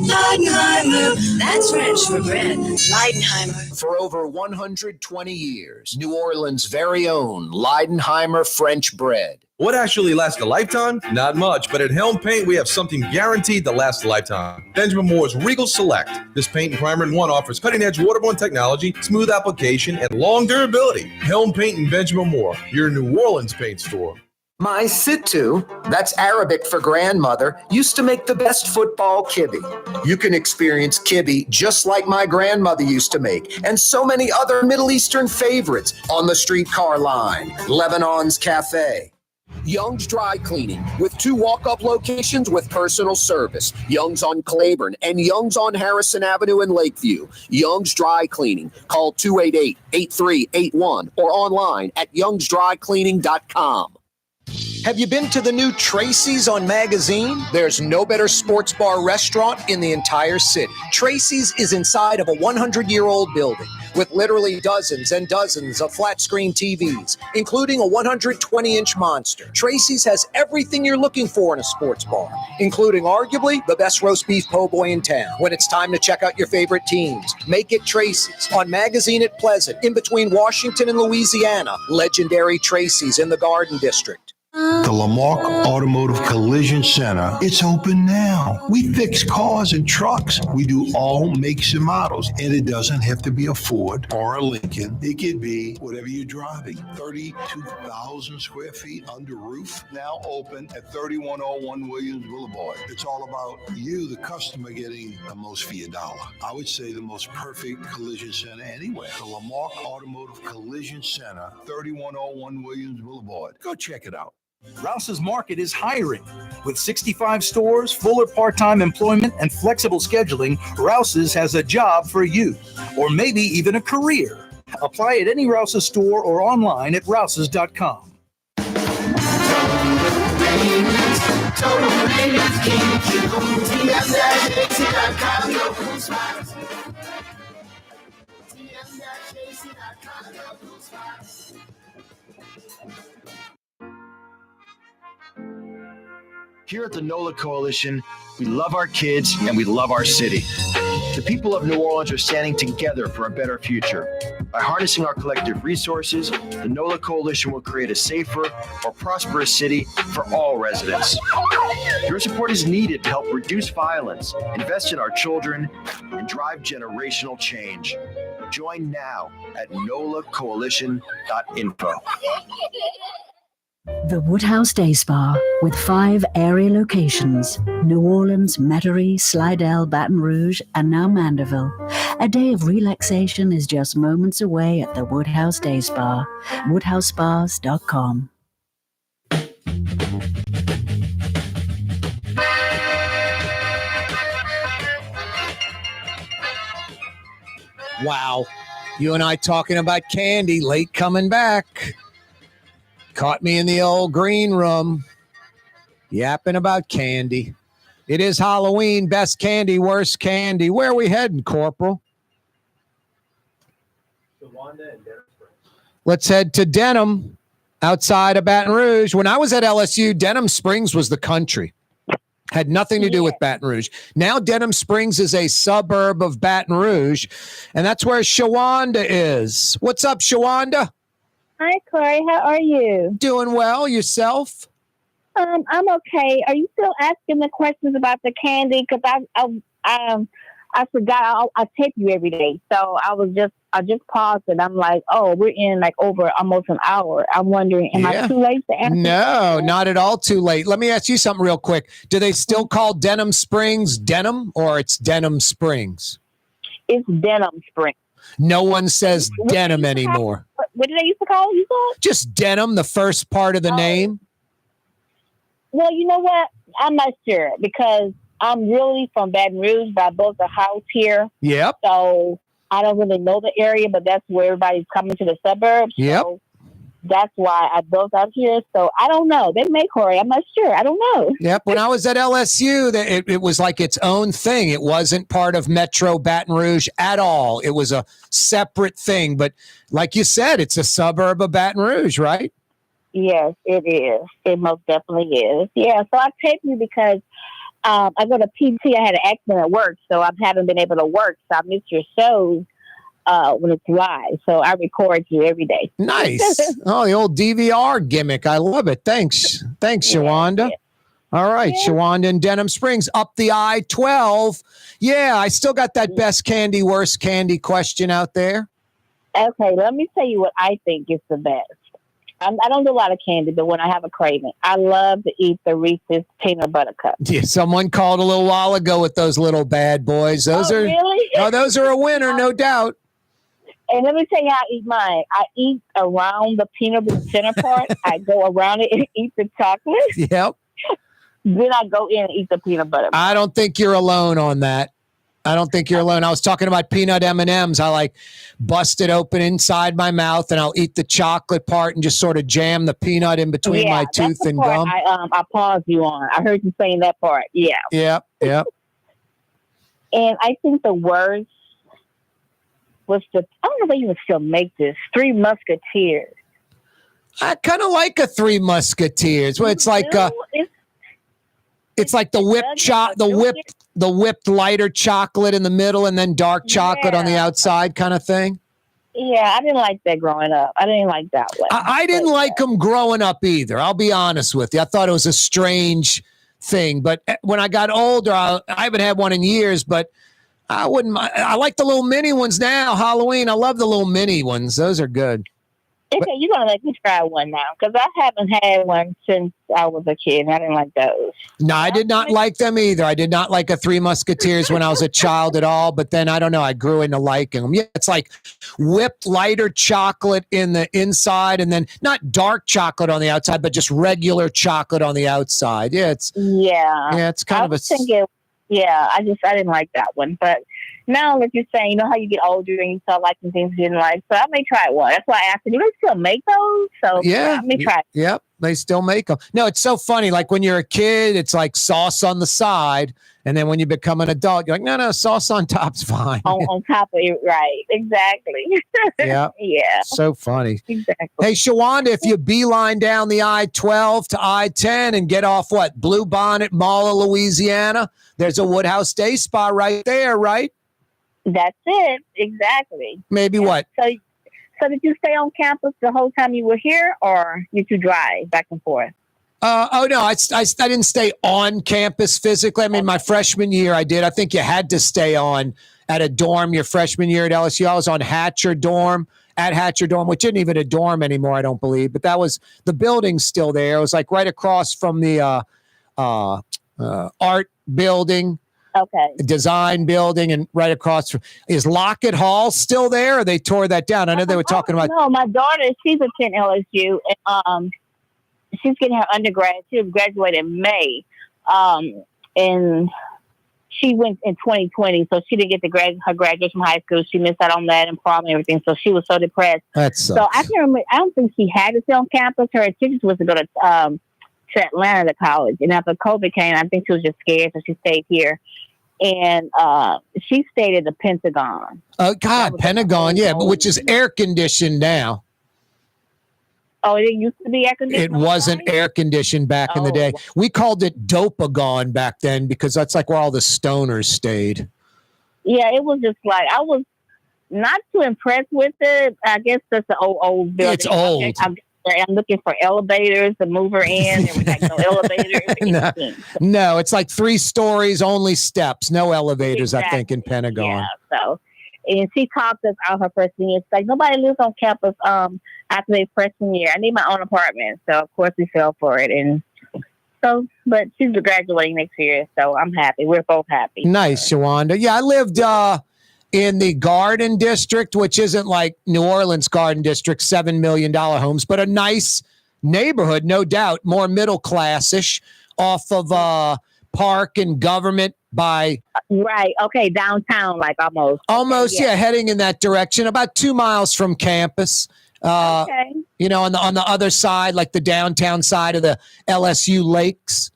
Leidenheimer, that's French for bread. Leidenheimer. For over 120 years, New Orleans' very own Leidenheimer French bread. What actually lasts a lifetime? Not much, but at Helm Paint, we have something guaranteed to last a lifetime. Benjamin Moore's Regal Select. This paint and primer in one offers cutting-edge waterborne technology, smooth application, and long durability. Helm Paint and Benjamin Moore, your New Orleans paint store. My Sittu, that's Arabic for grandmother, used to make the best football kibbe. You can experience kibbe just like my grandmother used to make, and so many other Middle Eastern favorites on the streetcar line, Lebanon's Cafe. Young's Dry Cleaning, with 2 walk-up locations with personal service. Young's on Claiborne and Young's on Harrison Avenue in Lakeview. Young's Dry Cleaning. Call 288-8381 or online at youngsdrycleaning.com. Have you been to the new Tracy's on Magazine? There's no better sports bar restaurant in the entire city. Tracy's is inside of a 100-year-old building with literally dozens and dozens of flat-screen TVs, including a 120-inch monster. Tracy's has everything you're looking for in a sports bar, including arguably the best roast beef po' boy in town. When it's time to check out your favorite teams, make it Tracy's on Magazine at Pleasant, in between Washington and Louisiana. Legendary Tracy's in the Garden District. The Lamarck Automotive Collision Center, it's open now. We fix cars and trucks. We do all makes and models. And it doesn't have to be a Ford or a Lincoln. It could be whatever you're driving. 32,000 square feet under roof, now open at 3101 Williams Boulevard. It's all about you, the customer, getting the most for your dollar. I would say the most perfect collision center anywhere. The Lamarck Automotive Collision Center, 3101 Williams Boulevard. Go check it out. Rouse's Market is hiring. With 65 stores, full or part-time employment, and flexible scheduling, Rouse's has a job for you, or maybe even a career. Apply at any Rouse's store or online at rouses.com. Here at the NOLA Coalition, we love our kids and we love our city. The people of New Orleans are standing together for a better future. By harnessing our collective resources, the NOLA Coalition will create a safer, more prosperous city for all residents. Your support is needed to help reduce violence, invest in our children, and drive generational change. Join now at nolacoalition.info. The Woodhouse Day Spa, with 5 area locations: New Orleans, Metairie, Slidell, Baton Rouge, and now Mandeville. A day of relaxation is just moments away at the Woodhouse Day Spa. WoodhouseSpas.com. Wow. You and I talking about candy, late coming back. Caught me in the old green room, yapping about candy. It is Halloween, best candy, worst candy. Where are we heading, Corporal? Let's head to Denham, outside of Baton Rouge. When I was at LSU, Denham Springs was the country. Had nothing to do with Baton Rouge. Now Denham Springs is a suburb of Baton Rouge, and that's where Shawanda is. What's up, Shawanda? Hi, Corey. How are you? Doing well. Yourself? I'm okay. Are you still asking the questions about the candy? Because I forgot. I tape you every day, so I just paused and I'm like, oh, we're in like over almost an hour. I'm wondering, am I too late to answer? No, not at all too late. Let me ask you something real quick. Do they still call Denham Springs Denham, or it's Denham Springs? It's Denham Springs. No one says Denham anymore. What did they used to call you? Just Denham, the first part of the name. Well, you know what? I'm not sure because I'm really from Baton Rouge, but I built a house here. Yep. So I don't really know the area, but that's where everybody's coming to the suburbs. Yep. So that's why I built out here. So I don't know. They may, Corey. I'm not sure. I don't know. Yep. When I was at LSU, it was like its own thing. It wasn't part of Metro Baton Rouge at all. It was a separate thing. But like you said, it's a suburb of Baton Rouge, right? Yes, it is. It most definitely is. Yeah. So I taped you because I go to PT. I had an accident at work, so I haven't been able to work. So I missed your shows when it's live. So I record you every day. Nice. Oh, the old DVR gimmick. I love it. Thanks. Thanks, Shawanda. Yeah. All right, Shawanda in Denham Springs, up the I-12. Yeah, I still got that best candy, worst candy question out there. Okay, let me tell you what I think is the best. I don't do a lot of candy, but when I have a craving, I love to eat the Reese's peanut butter cups. Yeah, someone called a little while ago with those little bad boys. Those are really? Oh, those are a winner, no doubt. And let me tell you how I eat mine. I eat around the peanut butter center part. I go around it and eat the chocolate. Yep. Then I go in and eat the peanut butter. I don't think you're alone on that. I don't think you're alone. I was talking about peanut M&Ms. I like bust it open inside my mouth, and I'll eat the chocolate part and just sort of jam the peanut in between my tooth and gum. I paused you on. I heard you saying that part. Yeah. Yep. And I think the worst was I don't know if they even still make this, Three Musketeers. I kind of like a Three Musketeers. Well, it's like it's like the whipped lighter chocolate in the middle, and then dark chocolate on the outside, kind of thing. Yeah, I didn't like that growing up. I didn't like that one. I didn't like them growing up either. I'll be honest with you. I thought it was a strange thing. But when I got older, I haven't had one in years, but I wouldn't. I like the little mini ones now. Halloween, I love the little mini ones. Those are good. Okay, you're going to let me try one now, because I haven't had one since I was a kid, and I didn't like those. No, I did not like them either. I did not like a Three Musketeers when I was a child at all, but then, I don't know, I grew into liking them. Yeah, it's like whipped lighter chocolate in the inside, and then not dark chocolate on the outside, but just regular chocolate on the outside. Yeah, it's kind of a... I didn't like that one, but now that you're saying, you know how you get older and you start liking things you didn't like, so I may try one. That's why I asked, do they still make those? So yeah, let me try it. Yep, they still make them. No, it's so funny. Like when you're a kid, it's like sauce on the side, and then when you become an adult, you're like, no, sauce on top's fine. On top of it, right? Exactly. Yeah, so funny. Exactly. Hey, Shawanda, if you beeline down the I-12 to I-10 and get off Blue Bonnet Mall of Louisiana, there's a Woodhouse Day Spa right there, right? That's it. Exactly. Maybe what? So did you stay on campus the whole time you were here, or did you drive back and forth? No, I didn't stay on campus physically. I mean, my freshman year I did. I think you had to stay on at a dorm your freshman year at LSU. I was on Hatcher Dorm, which isn't even a dorm anymore, I don't believe. But that was, the building's still there. It was like right across from the art building. Okay. Design building, and right across from, is Lockett Hall still there, or they tore that down? I know they were talking about. No, my daughter, she's attending LSU, and she's getting her undergrad. She graduated in May, and she went in 2020, so she didn't get her graduation from high school. She missed out on that and prom and everything, so she was so depressed. That sucks. So I can't remember. I don't think she had to stay on campus. Her intention was to go to Atlanta to college, and after COVID came, I think she was just scared, so she stayed here. And she stayed at the Pentagon. Oh God, Pentagon, yeah, but which is air conditioned now. Oh, it used to be air conditioned? It wasn't air conditioned back in the day. We called it Dopagon back then because that's like where all the stoners stayed. Yeah, it was just like, I was not too impressed with it. I guess that's the old building. It's old. I'm looking for elevators to move her in. There was like no elevators. No, it's like 3 stories, only steps, no elevators, exactly. I think, in Pentagon. Yeah, so, and she talked us out her freshman year. It's like, nobody lives on campus after their freshman year. I need my own apartment. So, of course, we fell for it. And so, but she's graduating next year, so I'm happy. We're both happy. Nice, Shawanda. Yeah, I lived in the Garden District, which isn't like New Orleans Garden District, $7 million homes, but a nice neighborhood, no doubt, more middle class-ish, off of Park and Government by... Right, okay, downtown, like almost. Almost, yeah, heading in that direction, about 2 miles from campus. Okay. You know, on the other side, like the downtown side of the LSU lakes.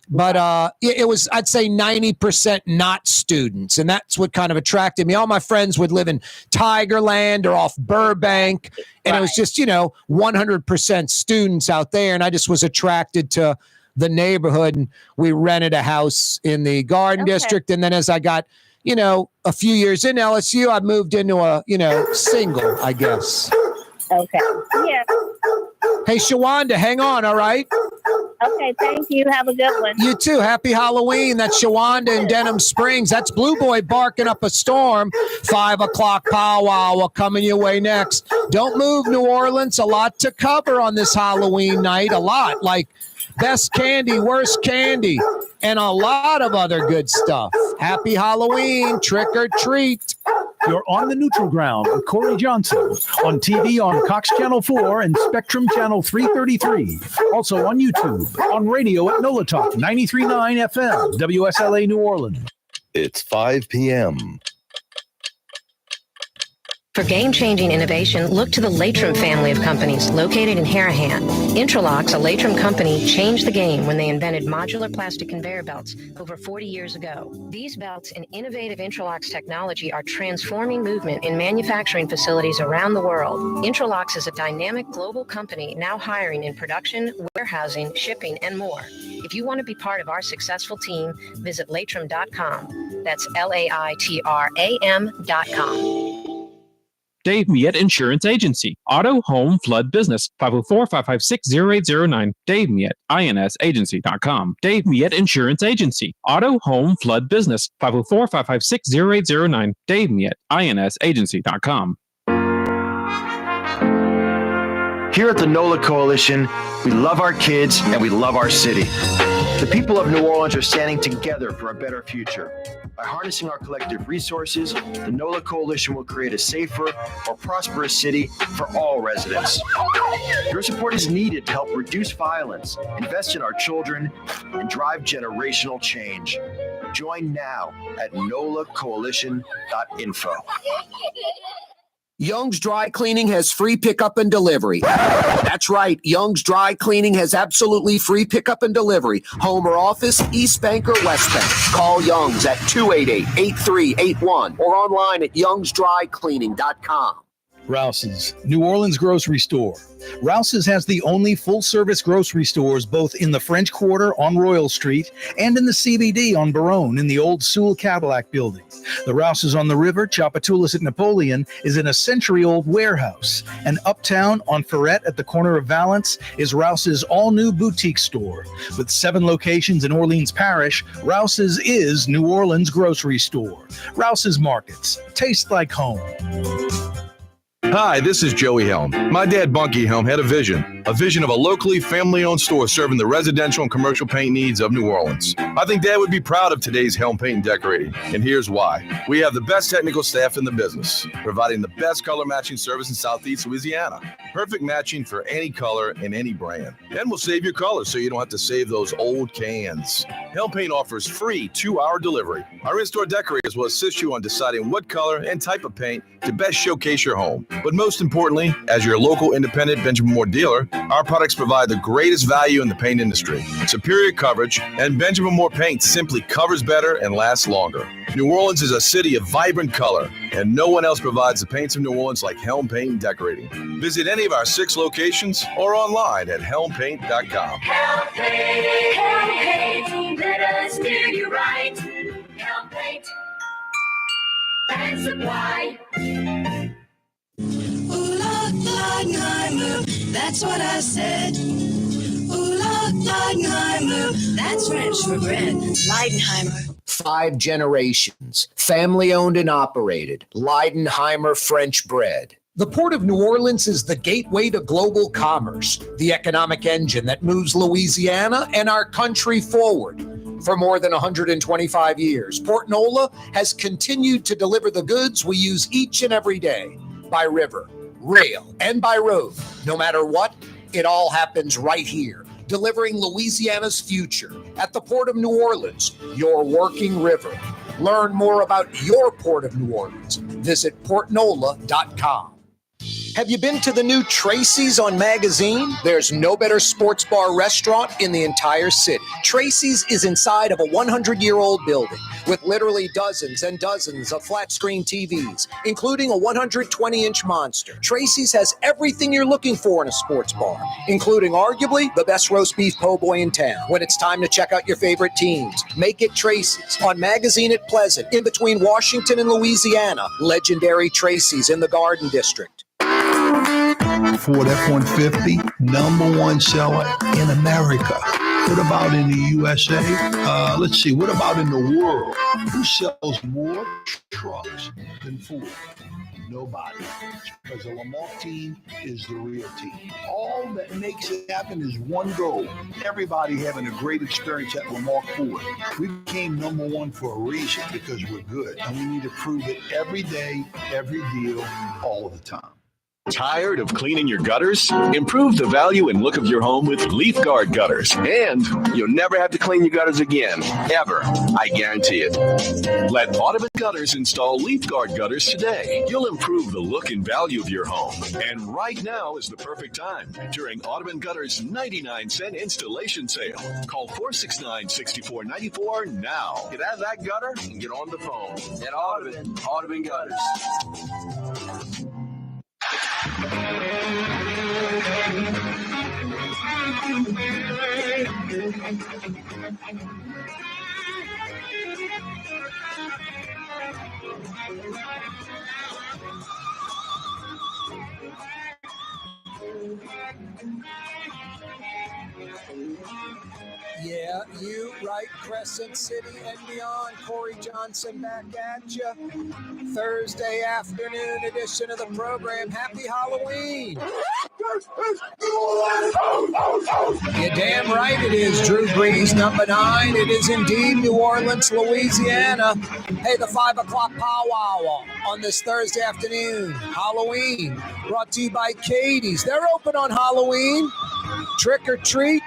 But it was, I'd say, 90% not students. And that's what kind of attracted me. All my friends would live in Tigerland or off Burbank. And it was just, 100% students out there. And I just was attracted to the neighborhood. And we rented a house in the Garden District. And then as I got, a few years in LSU, I moved into a, single, I guess. Okay. Yeah. Hey, Shawanda, hang on, all right? Okay, thank you. Have a good one. You too. Happy Halloween. That's Shawanda in Denham Springs. That's Blue Boy barking up a storm. 5 o'clock powwow. We're coming your way next. Don't move, New Orleans. A lot to cover on this Halloween night. A lot. Like best candy, worst candy, and a lot of other good stuff. Happy Halloween. Trick or treat. You're on the neutral ground with Corey Johnson on TV on Cox Channel 4 and Spectrum Channel 333. Also on YouTube, on radio at NOLA Talk 93.9 FM, WSLA New Orleans. It's 5 p.m. For game-changing innovation, look to the Latrim family of companies located in Harahan. Intralox, a Latrim company, changed the game when they invented modular plastic conveyor belts over 40 years ago. These belts and innovative Intralox technology are transforming movement in manufacturing facilities around the world. Intralox is a dynamic global company now hiring in production, warehousing, shipping, and more. If you want to be part of our successful team, visit Latrim.com. That's LAITRAM.com. Dave Miette Insurance Agency. Auto, home, flood, business. 504-556-0809. Dave Miette, INSagency.com. Dave Miette Insurance Agency. Auto, home, flood, business. 504-556-0809. Dave Miette, INSagency.com. Here at the NOLA Coalition, we love our kids and we love our city. The people of New Orleans are standing together for a better future. By harnessing our collective resources, the NOLA Coalition will create a safer, more prosperous city for all residents. Your support is needed to help reduce violence, invest in our children, and drive generational change. Join now at nolacoalition.info. Young's Dry Cleaning has free pickup and delivery. That's right. Young's Dry Cleaning has absolutely free pickup and delivery. Home or office, East Bank or West Bank. Call Young's at 288-8381 or online at youngsdrycleaning.com. Rouse's, New Orleans grocery store. Rouse's has the only full-service grocery stores both in the French Quarter on Royal Street and in the CBD on Baronne in the old Sewell Cadillac building. The Rouse's on the river, Tchoupitoulas at Napoleon, is in a century-old warehouse. And Uptown on Ferret at the corner of Valence is Rouse's all-new boutique store. With 7 locations in Orleans Parish, Rouse's is New Orleans grocery store. Rouse's Markets. Taste like home. Hi, this is Joey Helm. My dad, Bunky Helm, had a vision of a locally family-owned store serving the residential and commercial paint needs of New Orleans. I think Dad would be proud of today's Helm Paint and Decorating, and here's why. We have the best technical staff in the business, providing the best color matching service in Southeast Louisiana. Perfect matching for any color and any brand. And we'll save your colors so you don't have to save those old cans. Helm Paint offers free 2-hour delivery. Our in-store decorators will assist you on deciding what color and type of paint to best showcase your home. But most importantly, as your local independent Benjamin Moore dealer, our products provide the greatest value in the paint industry. Superior coverage, and Benjamin Moore paint simply covers better and lasts longer. New Orleans is a city of vibrant color, and no one else provides the paints of New Orleans like Helm Paint and Decorating. Visit any of our 6 locations or online at helmpaint.com. Helm Paint, Helm Paint, let us do you right. Helm Paint and Supply. Leidenheimer, that's what I said. Leidenheimer, that's French for bread. Leidenheimer. 5 generations, family-owned and operated. Leidenheimer French bread. The Port of New Orleans is the gateway to global commerce, the economic engine that moves Louisiana and our country forward. For more than 125 years, Port Nola has continued to deliver the goods we use each and every day by river, rail, and by road. No matter what, it all happens right here, delivering Louisiana's future at the Port of New Orleans, your working river. Learn more about your Port of New Orleans. Visit portnola.com. Have you been to the new Tracy's on Magazine? There's no better sports bar restaurant in the entire city. Tracy's is inside of a 100-year-old building with literally dozens and dozens of flat-screen TVs, including a 120-inch monster. Tracy's has everything you're looking for in a sports bar, including arguably the best roast beef po' boy in town. When it's time to check out your favorite teams, make it Tracy's on Magazine at Pleasant, in between Washington and Louisiana. Legendary Tracy's in the Garden District. Ford F-150, #1 seller in America. What about in the USA? Let's see. What about in the world? Who sells more trucks than Ford? Nobody. Because the Lamar team is the real team. All that makes it happen is one goal. Everybody having a great experience at Lamar Ford. We became number one for a reason, because we're good. And we need to prove it every day, every deal, all the time. Tired of cleaning your gutters? Improve the value and look of your home with Leaf Guard gutters. And you'll never have to clean your gutters again. Ever. I guarantee it. Let Audubon Gutters install Leaf Guard gutters today. You'll improve the look and value of your home. And right now is the perfect time during Audubon Gutters 99-cent installation sale. Call 469-6494 now. Get out of that gutter and get on the phone. At Audubon Gutters. Yeah, you right, Crescent City and beyond. Corey Johnson back at you. Thursday afternoon edition of the program. Happy Halloween. You're damn right it is. Drew Brees, number 9. It is indeed New Orleans, Louisiana. Hey, the 5 o'clock powwow on this Thursday afternoon. Halloween, brought to you by Katie's. They're open on Halloween. Trick or treat,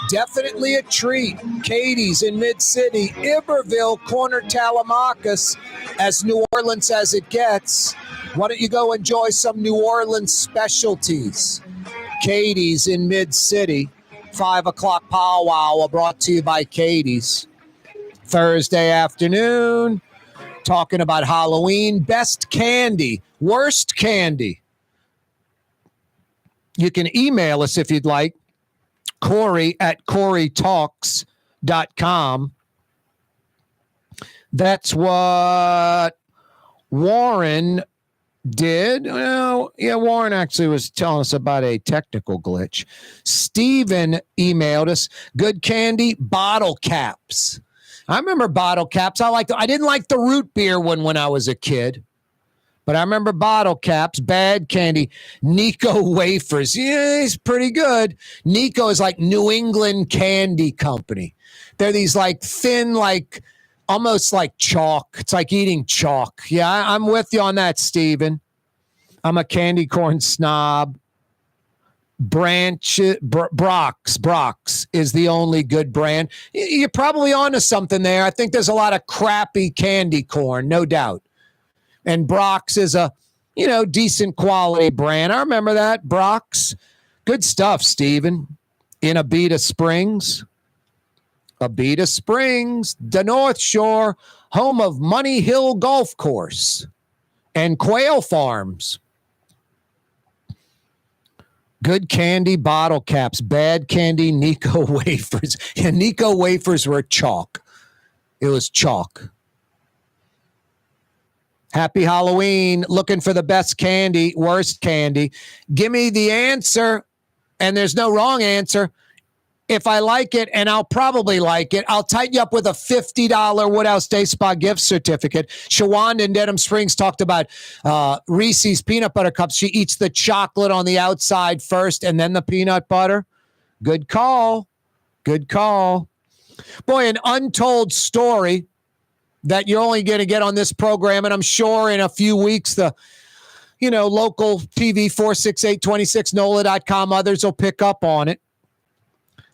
definitely a treat. Katie's in Mid-City, Iberville, corner Tallahassee, as New Orleans as it gets. Why don't you go enjoy some New Orleans specialties? Katie's in Mid-City, 5 o'clock powwow brought to you by Katie's. Thursday afternoon, talking about Halloween, best candy, worst candy. You can email us if you'd like, Corey at CoreyTalks.com. That's what Warren did. Well, yeah, Warren actually was telling us about a technical glitch. Steven emailed us, good candy, bottle caps. I remember bottle caps. I didn't like the root beer one when I was a kid. But I remember bottle caps, bad candy. Nico wafers. Yeah, it's pretty good. Nico is like New England Candy Company. They're these like thin, like almost like chalk. It's like eating chalk. Yeah, I'm with you on that, Steven. I'm a candy corn snob. Brock's is the only good brand. You're probably onto something there. I think there's a lot of crappy candy corn, no doubt. And Brock's is a, decent quality brand. I remember that. Brock's. Good stuff, Steven. In Abita Springs. Abita Springs, the North Shore, home of Money Hill Golf Course and Quail Farms. Good candy, bottle caps. Bad candy, Nico wafers. Yeah, Nico wafers were chalk. It was chalk. Happy Halloween. Looking for the best candy, worst candy. Give me the answer, and there's no wrong answer. If I like it, and I'll probably like it, I'll tighten you up with a $50 Woodhouse Day Spa gift certificate. Shawanda in Dedham Springs talked about Reese's peanut butter cups. She eats the chocolate on the outside first and then the peanut butter. Good call. Good call. Boy, an untold story that you're only going to get on this program, and I'm sure in a few weeks, the local TV 46826NOLA.com, others will pick up on it.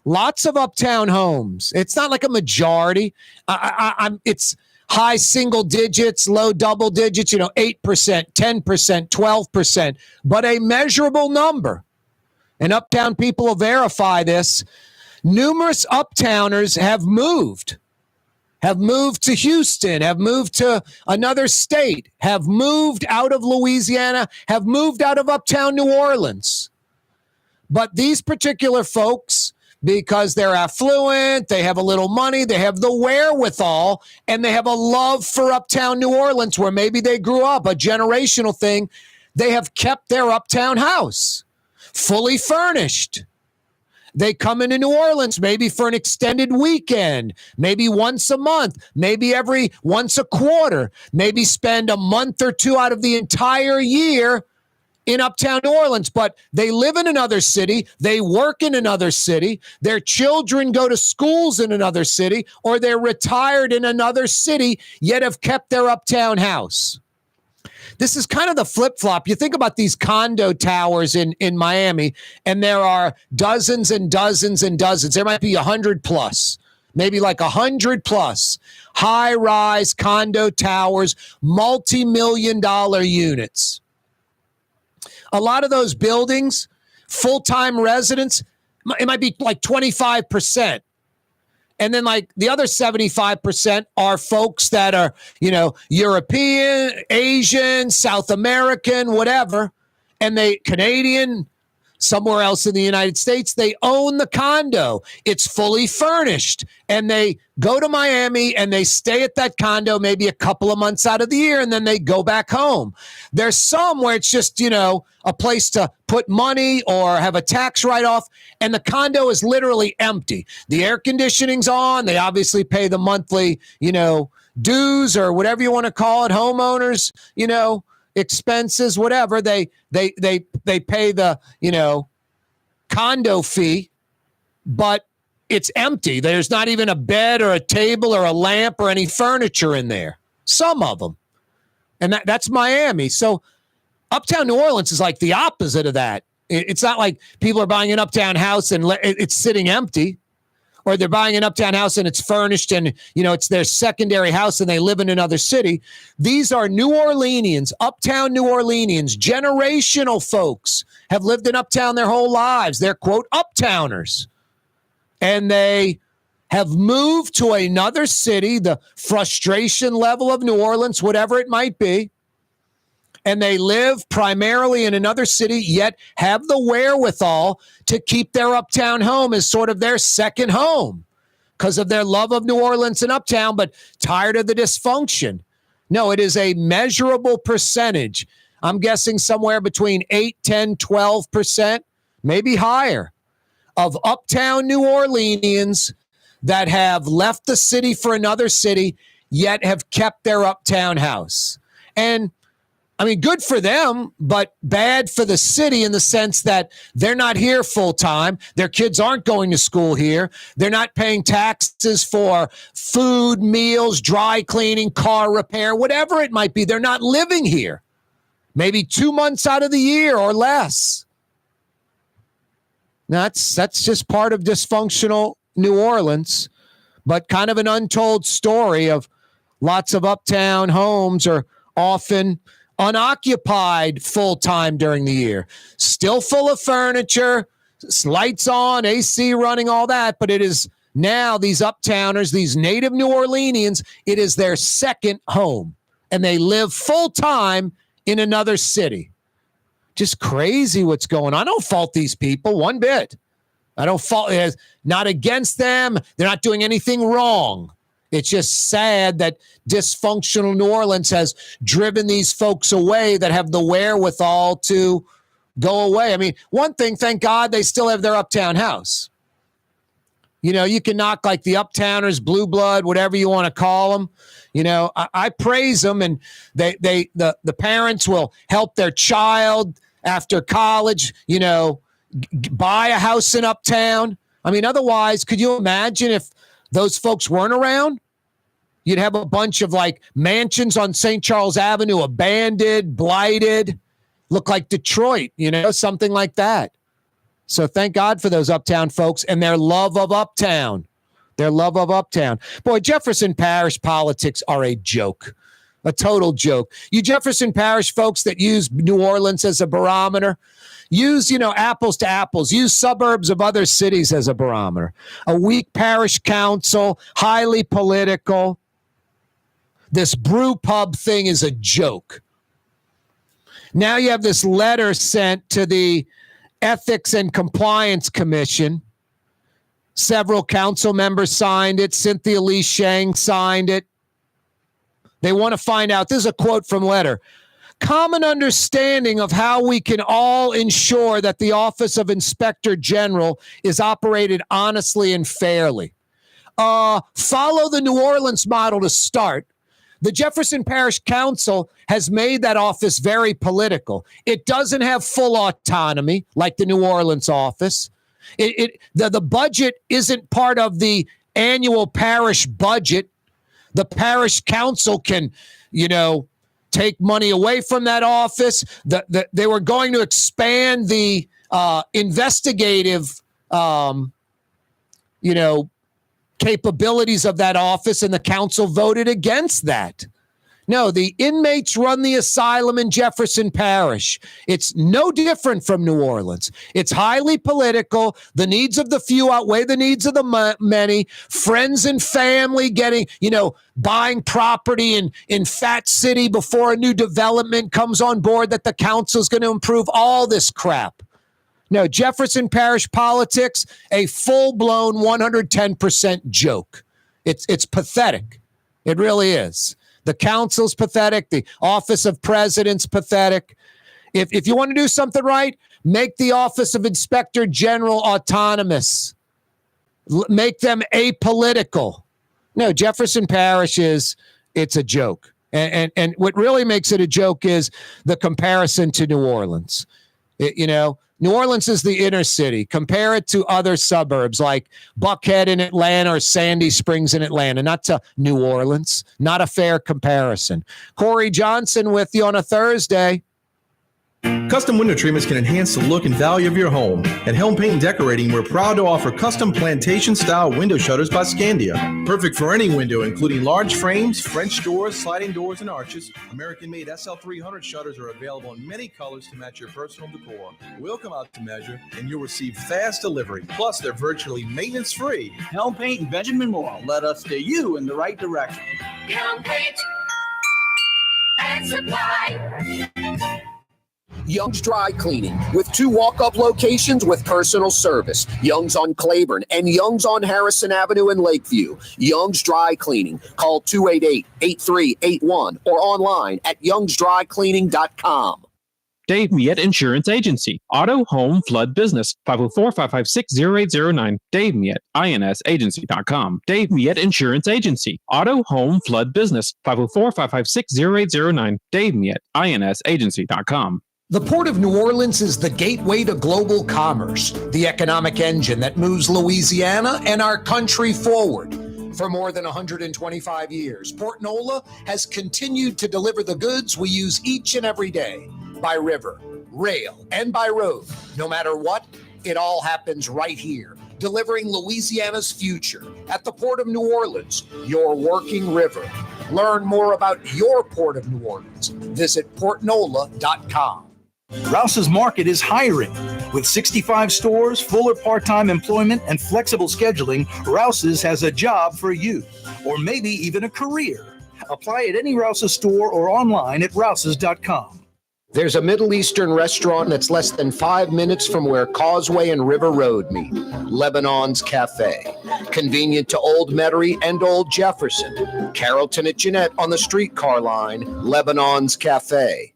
Lots of uptown homes. It's not like a majority. It's high single digits, low double digits, 8%, 10%, 12%, but a measurable number. And uptown people will verify this. Numerous uptowners have moved to Houston, have moved to another state, have moved out of Louisiana, have moved out of uptown New Orleans. But these particular folks, because they're affluent, they have a little money, they have the wherewithal, and they have a love for uptown New Orleans where maybe they grew up, a generational thing, they have kept their uptown house fully furnished. they come into New Orleans maybe for an extended weekend, maybe once a month, maybe every once a quarter, maybe spend a month or two out of the entire year in Uptown New Orleans, but they live in another city, they work in another city, their children go to schools in another city, or they're retired in another city, yet have kept their Uptown house. This is kind of the flip-flop. You think about these condo towers in Miami, and there are dozens and dozens and dozens. There might be 100 plus, maybe like 100 plus high-rise condo towers, multi-million-dollar units. A lot of those buildings, full-time residents, it might be like 25%. And then like the other 75% are folks that are, European, Asian, South American, whatever, and they Canadian, somewhere else in the United States. They own the condo. It's fully furnished. And they go to Miami and they stay at that condo maybe a couple of months out of the year, and then they go back home. There's some where it's just, a place to put money or have a tax write-off, and the condo is literally empty. The air conditioning's on. They obviously pay the monthly, dues or whatever you want to call it, homeowners, expenses, whatever. They pay the, condo fee, but it's empty. There's not even a bed or a table or a lamp or any furniture in there. Some of them. And that's Miami. So Uptown New Orleans is like the opposite of that. It's not like people are buying an Uptown house and it's sitting empty, or they're buying an Uptown house and it's furnished and, it's their secondary house and they live in another city. These are New Orleanians, Uptown New Orleanians, generational folks, have lived in Uptown their whole lives. They're, quote, Uptowners. And they have moved to another city, the frustration level of New Orleans, whatever it might be, and they live primarily in another city, yet have the wherewithal to keep their Uptown home as sort of their second home because of their love of New Orleans and Uptown, but tired of the dysfunction. No, it is a measurable percentage. I'm guessing somewhere between 8, 10, 12%, maybe higher, of Uptown New Orleanians that have left the city for another city, yet have kept their Uptown house. And I mean, good for them, but bad for the city in the sense that they're not here full time. Their kids aren't going to school here. They're not paying taxes for food, meals, dry cleaning, car repair, whatever it might be. They're not living here. Maybe 2 months out of the year or less. That's just part of dysfunctional New Orleans, but kind of an untold story of lots of Uptown homes are often unoccupied full-time during the year, still full of furniture, lights on, AC running, all that, but it is now these Uptowners, these native New Orleanians, it is their second home, and they live full-time in another city. Just crazy what's going on. I don't fault these people one bit. I don't fault it. Not against them. They're not doing anything wrong. It's just sad that dysfunctional New Orleans has driven these folks away that have the wherewithal to go away. I mean, one thing, thank God, they still have their Uptown house. You can knock like the Uptowners, blue blood, whatever you want to call them. I praise them, and the parents will help their child after college, buy a house in Uptown. I mean, otherwise, could you imagine if those folks weren't around? You'd have a bunch of like mansions on St. Charles Avenue, abandoned, blighted, look like Detroit, something like that. So thank God for those Uptown folks and their love of Uptown. Their love of Uptown. Boy, Jefferson Parish politics are a joke, a total joke. You Jefferson Parish folks that use New Orleans as a barometer, use, apples to apples. Use suburbs of other cities as a barometer. A weak parish council, highly political. This brew pub thing is a joke. Now you have this letter sent to the Ethics and Compliance Commission. Several council members signed it. Cynthia Lee Shang signed it. They want to find out. This is a quote from letter. common understanding of how we can all ensure that the Office of Inspector General is operated honestly and fairly. Follow the New Orleans model to start. The Jefferson Parish Council has made that office very political. It doesn't have full autonomy like the New Orleans office. The budget isn't part of the annual parish budget. The parish council can, take money away from that office. They were going to expand the investigative, capabilities of that office, and the council voted against that. No, the inmates run the asylum in Jefferson Parish. It's no different from New Orleans. It's highly political. The needs of the few outweigh the needs of the many. Friends and family getting, buying property in Fat City before a new development comes on board that the council's going to improve, all this crap. No, Jefferson Parish politics, a full-blown 110% joke. It's pathetic. It really is. The council's pathetic. The office of president's pathetic. If you want to do something right, make the office of Inspector General autonomous. Make them apolitical. No, Jefferson Parish it's a joke. And what really makes it a joke is the comparison to New Orleans. New Orleans is the inner city. Compare it to other suburbs like Buckhead in Atlanta or Sandy Springs in Atlanta, not to New Orleans. Not a fair comparison. Corey Johnson with you on a Thursday. Custom window treatments can enhance the look and value of your home. At Helm Paint and Decorating, we're proud to offer custom plantation-style window shutters by Scandia. Perfect for any window, including large frames, French doors, sliding doors, and arches. American-made SL300 shutters are available in many colors to match your personal decor. We'll come out to measure, and you'll receive fast delivery. Plus, they're virtually maintenance-free. Helm Paint and Benjamin Moore let us steer you in the right direction. Helm Paint and Supply. Young's Dry Cleaning, with 2 walk-up locations with personal service. Young's on Claiborne and Young's on Harrison Avenue in Lakeview. Young's Dry Cleaning. Call 288-8381 or online at youngsdrycleaning.com. Dave Miette Insurance Agency. Auto, home, flood, business. 504-556-0809. Dave Miette, INSagency.com. Dave Miette Insurance Agency. Auto, home, flood, business. 504-556-0809. Dave Miette, INSagency.com. The Port of New Orleans is the gateway to global commerce, the economic engine that moves Louisiana and our country forward. For more than 125 years, Port Nola has continued to deliver the goods we use each and every day, by river, rail, and by road. No matter what, it all happens right here, delivering Louisiana's future at the Port of New Orleans, your working river. Learn more about your Port of New Orleans. Visit portnola.com. Rouse's Market is hiring. With 65 stores, full or part-time employment, and flexible scheduling, Rouse's has a job for you, or maybe even a career. Apply at any Rouse's store or online at rouses.com. There's a Middle Eastern restaurant that's less than 5 minutes from where Causeway and River Road meet, Lebanon's Cafe. Convenient to Old Metairie and Old Jefferson. Carrollton at Jeanette on the streetcar line, Lebanon's Cafe.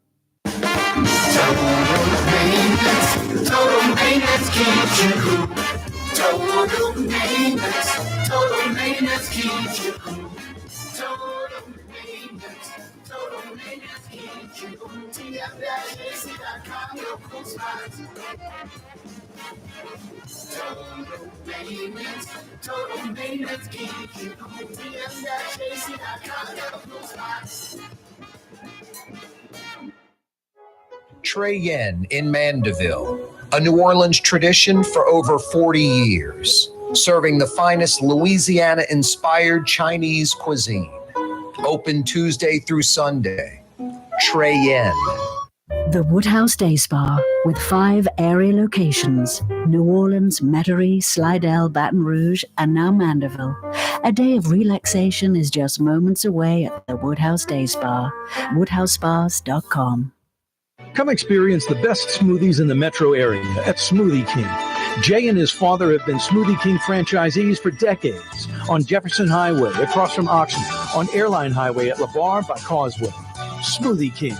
Total maintenance keeps you cool. Total maintenance keeps you cool. Total maintenance keeps you cool. TM-AC.com, your cool spots. Total maintenance keeps you cool. TM-AC.com, your cool spots. Trey Yen in Mandeville, a New Orleans tradition for over 40 years, serving the finest Louisiana-inspired Chinese cuisine. Open Tuesday through Sunday. Trey Yen. The Woodhouse Day Spa, with 5 area locations: New Orleans, Metairie, Slidell, Baton Rouge, and now Mandeville. A day of relaxation is just moments away at the Woodhouse Day Spa. WoodhouseSpas.com. Come experience the best smoothies in the metro area at Smoothie King. Jay and his father have been Smoothie King franchisees for decades. On Jefferson Highway, across from Oxnard, on Airline Highway at LeBar by Causeway. Smoothie King.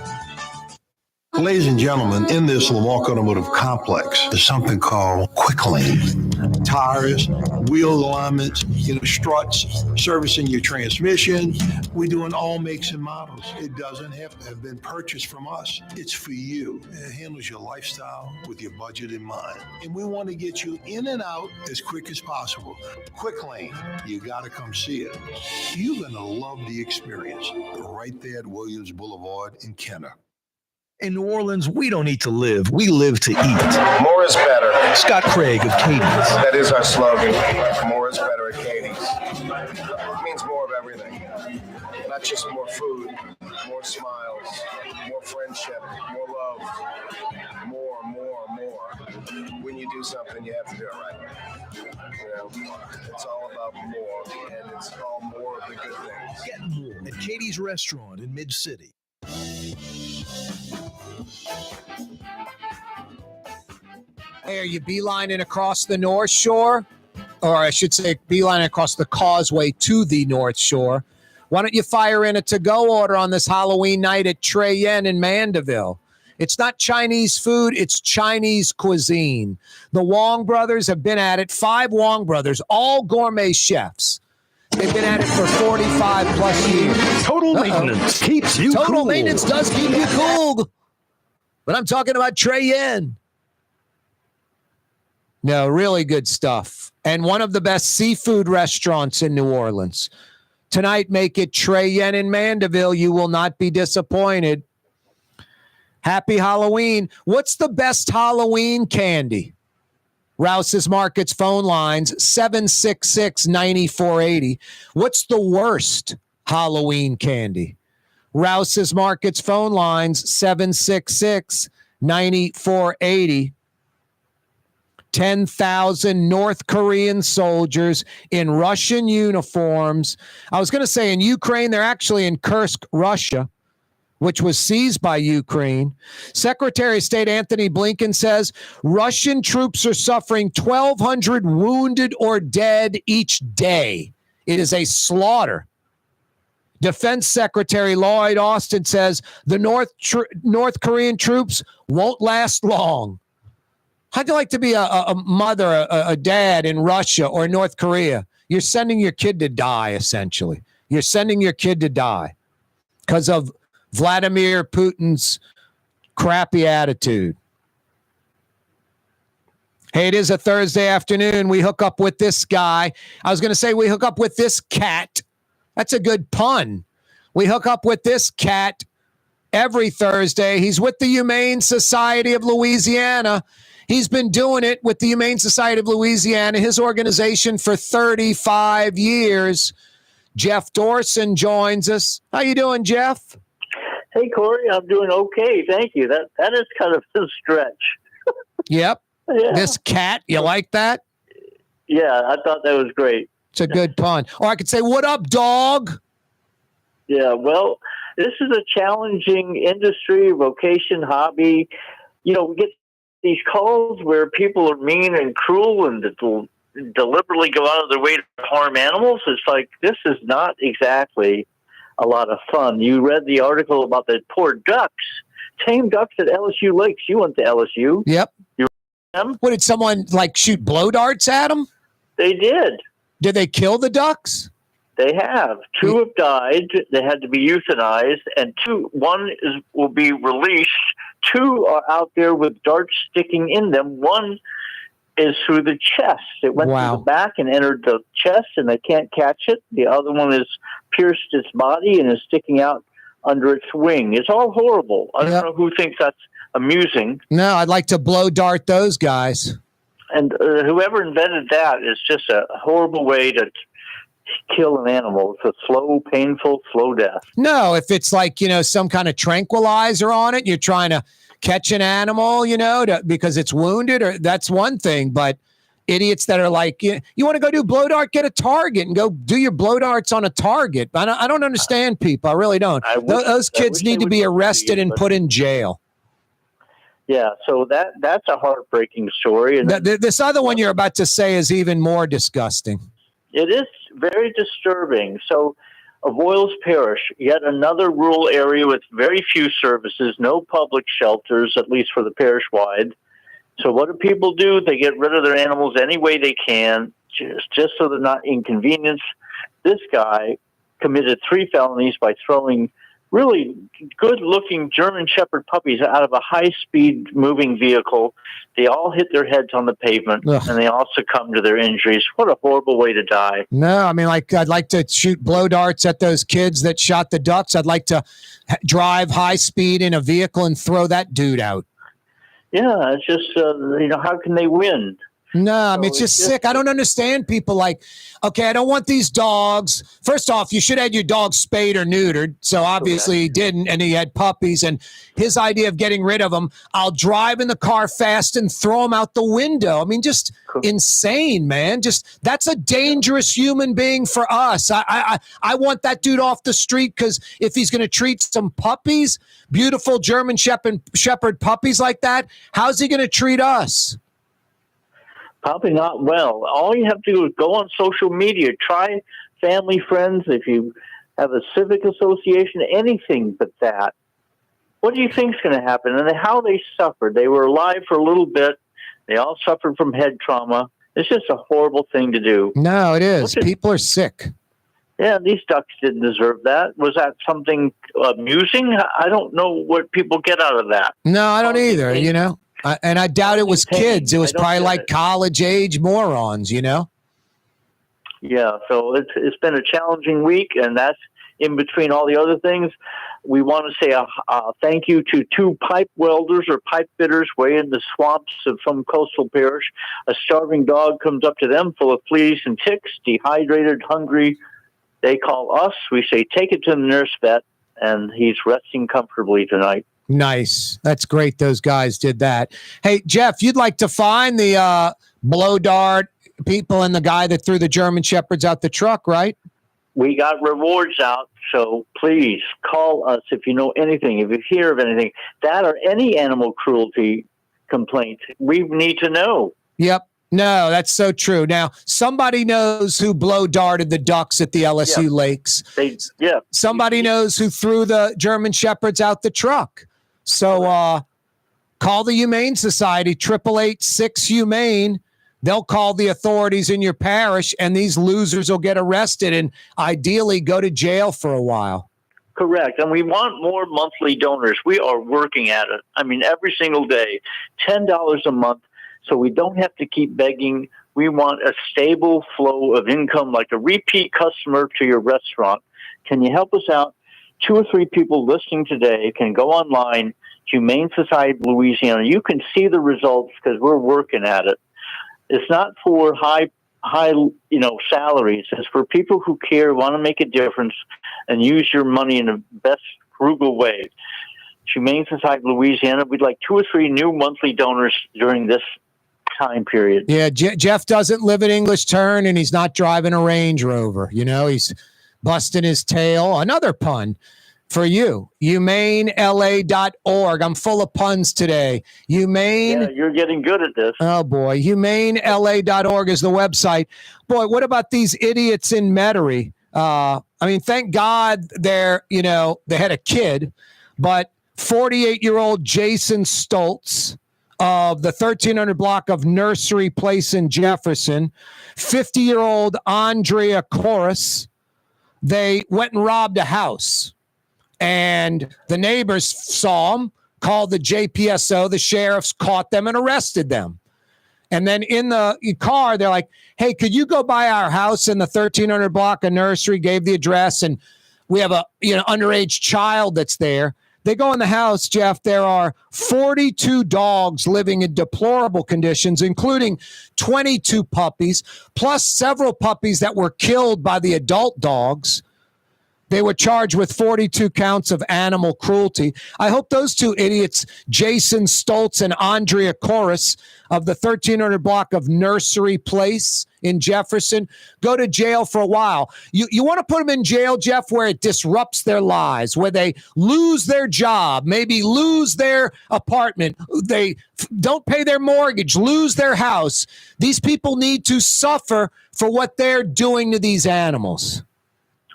Ladies and gentlemen, in this Lamarck Automotive Complex, there's something called Quick Lane. Tires, wheel alignments, struts, servicing your transmission. We're doing all makes and models. It doesn't have to have been purchased from us. It's for you. It handles your lifestyle with your budget in mind. And we want to get you in and out as quick as possible. Quick Lane, you got to come see it. You're going to love the experience right there at Williams Boulevard in Kenner. In New Orleans, we don't eat to live. We live to eat. More is better. Scott Craig of Katie's. That is our slogan. More is better at Katie's. It means more of everything. Not just more food, more smiles, more friendship, more love. More. When you do something, you have to do it right. It's all about more, and it's all more of the good things. Get more at Katie's Restaurant in Mid-City. Hey, are you beelining across the North Shore? Or I should say beelining across the causeway to the North Shore. Why don't you fire in a to-go order on this Halloween night at Trey Yen in Mandeville? It's not Chinese food, it's Chinese cuisine. The Wong brothers have been at it, 5 Wong brothers, all gourmet chefs. They've been at it for 45 plus years. Total maintenance keeps you cool. Total maintenance does keep you cool. But I'm talking about Trey Yen. No, really good stuff. And one of the best seafood restaurants in New Orleans. Tonight, make it Trey Yen in Mandeville. You will not be disappointed. Happy Halloween. What's the best Halloween candy? Rouse's Markets phone lines, 766-9480. What's the worst Halloween candy? Rouse's Markets phone lines, 766-9480. 10,000 North Korean soldiers in Russian uniforms. I was going to say in Ukraine, they're actually in Kursk, Russia, which was seized by Ukraine. Secretary of State Anthony Blinken says Russian troops are suffering 1,200 wounded or dead each day. It is a slaughter. Defense Secretary Lloyd Austin says the North Korean troops won't last long. How'd you like to be a mother, a dad in Russia or North Korea? You're sending your kid to die, essentially. You're sending your kid to die because of Vladimir Putin's crappy attitude. Hey, it is a Thursday afternoon. We hook up with this guy. I was going to say we hook up with this cat. That's a good pun. We hook up with this cat every Thursday. He's with the Humane Society of Louisiana. He's been doing it with the Humane Society of Louisiana, his organization, for 35 years. Jeff Dorson joins us. How you doing, Jeff? Hey, Corey, I'm doing okay. Thank you. That is kind of a stretch. Yep. Yeah. This cat, you like that? Yeah, I thought that was great. It's a good pun. Or I could say, what up, dog? Yeah, well, this is a challenging industry, vocation, hobby. We get these calls where people are mean and cruel and deliberately go out of their way to harm animals. It's like, this is not exactly a lot of fun. You read the article about the poor ducks, tame ducks at LSU Lakes. You went to LSU. Yep. You remember them? What, did someone shoot blow darts at them? They did. Did they kill the ducks? They have. 2 have died. They had to be euthanized, and one will be released. 2 are out there with darts sticking in them. One is through the chest. It went through the back and entered the chest, and they can't catch it. The other one has pierced its body and is sticking out under its wing. It's all horrible. I don't know who thinks that's amusing. No, I'd like to blow dart those guys. And whoever invented that is just a horrible way to kill an animal. It's a slow, painful, slow death. No, if it's some kind of tranquilizer on it, you're trying to catch an animal, because it's wounded, or that's one thing. But idiots that are like, you want to go do blow dart, get a target and go do your blow darts on a target. I don't understand people. I really don't. Those kids need to be arrested and put in jail. Yeah, so that's a heartbreaking story. And this other one you're about to say is even more disgusting. It is very disturbing. So Avoyelles Parish, yet another rural area with very few services, no public shelters, at least for the parish-wide. So what do people do? They get rid of their animals any way they can, just so they're not inconvenienced. This guy committed 3 felonies by throwing really good-looking German Shepherd puppies out of a high-speed moving vehicle. They all hit their heads on the pavement, and they all succumb to their injuries. What a horrible way to die. No, I mean, like, I'd like to shoot blow darts at those kids that shot the ducks. I'd like to drive high speed in a vehicle and throw that dude out. Yeah, it's just, how can they win? No, I mean, it's just sick. I don't understand people like, okay, I don't want these dogs. First off, you should have your dog spayed or neutered. So obviously he didn't, and he had puppies. And his idea of getting rid of them, I'll drive in the car fast and throw them out the window. I mean, just insane, man. Just that's a dangerous human being for us. I want that dude off the street because if he's going to treat some puppies, beautiful German Shepherd puppies like that, how's he going to treat us? Probably not well. All you have to do is go on social media, try family, friends, if you have a civic association, anything but that. What do you think is going to happen? And how they suffered. They were alive for a little bit. They all suffered from head trauma. It's just a horrible thing to do. No, it is. People are sick. Yeah, these ducks didn't deserve that. Was that something amusing? I don't know what people get out of that. No, I don't either, and I doubt it was kids. It was probably like college-age morons, Yeah, so it's been a challenging week, and that's in between all the other things. We want to say a thank you to 2 pipe welders or pipe fitters way in the swamps of some coastal parish. A starving dog comes up to them full of fleas and ticks, dehydrated, hungry. They call us. We say, take it to the nurse vet, and he's resting comfortably tonight. Nice. That's great. Those guys did that. Hey, Jeff, you'd like to find the blow dart people and the guy that threw the German Shepherds out the truck, right? We got rewards out, so please call us if you know anything, if you hear of anything, that or any animal cruelty complaint. We need to know. Yep. No, that's so true. Now, somebody knows who blow darted the ducks at the LSU lakes. Somebody knows who threw the German Shepherds out the truck. So call the Humane Society, 888-6-HUMANE. They'll call the authorities in your parish, and these losers will get arrested and ideally go to jail for a while. Correct. And we want more monthly donors. We are working at it. I mean, every single day, $10 a month, so we don't have to keep begging. We want a stable flow of income, like a repeat customer to your restaurant. Can you help us out? 2 or 3 people listening today can go online, Humane Society of Louisiana. You can see the results because we're working at it. It's not for high salaries. It's for people who care, want to make a difference, and use your money in the best frugal way. Humane Society of Louisiana, we'd like 2 or 3 new monthly donors during this time period. Yeah, Jeff doesn't live in English Turn, and he's not driving a Range Rover. He's busting his tail. Another pun for you. HumaneLA.org. I'm full of puns today. Yeah, you're getting good at this. Oh, boy. HumaneLA.org is the website. Boy, what about these idiots in Metairie? Thank God they had a kid, but 48-year-old Jason Stoltz of the 1300 block of Nursery Place in Jefferson, 50-year-old Andrea Chorus, they went and robbed a house, and the neighbors saw them, called the JPSO. The sheriffs caught them and arrested them. And then in the car, they're like, hey, could you go by our house in the 1300 block of Nursery? Gave the address, and we have a underage child that's there. They go in the house, Jeff. There are 42 dogs living in deplorable conditions, including 22 puppies, plus several puppies that were killed by the adult dogs. They were charged with 42 counts of animal cruelty. I hope those 2 idiots, Jason Stoltz and Andrea Chorus of the 1300 block of Nursery Place in Jefferson, go to jail for a while. You want to put them in jail, Jeff, where it disrupts their lives, where they lose their job, maybe lose their apartment, they don't pay their mortgage, lose their house. These people need to suffer for what they're doing to these animals.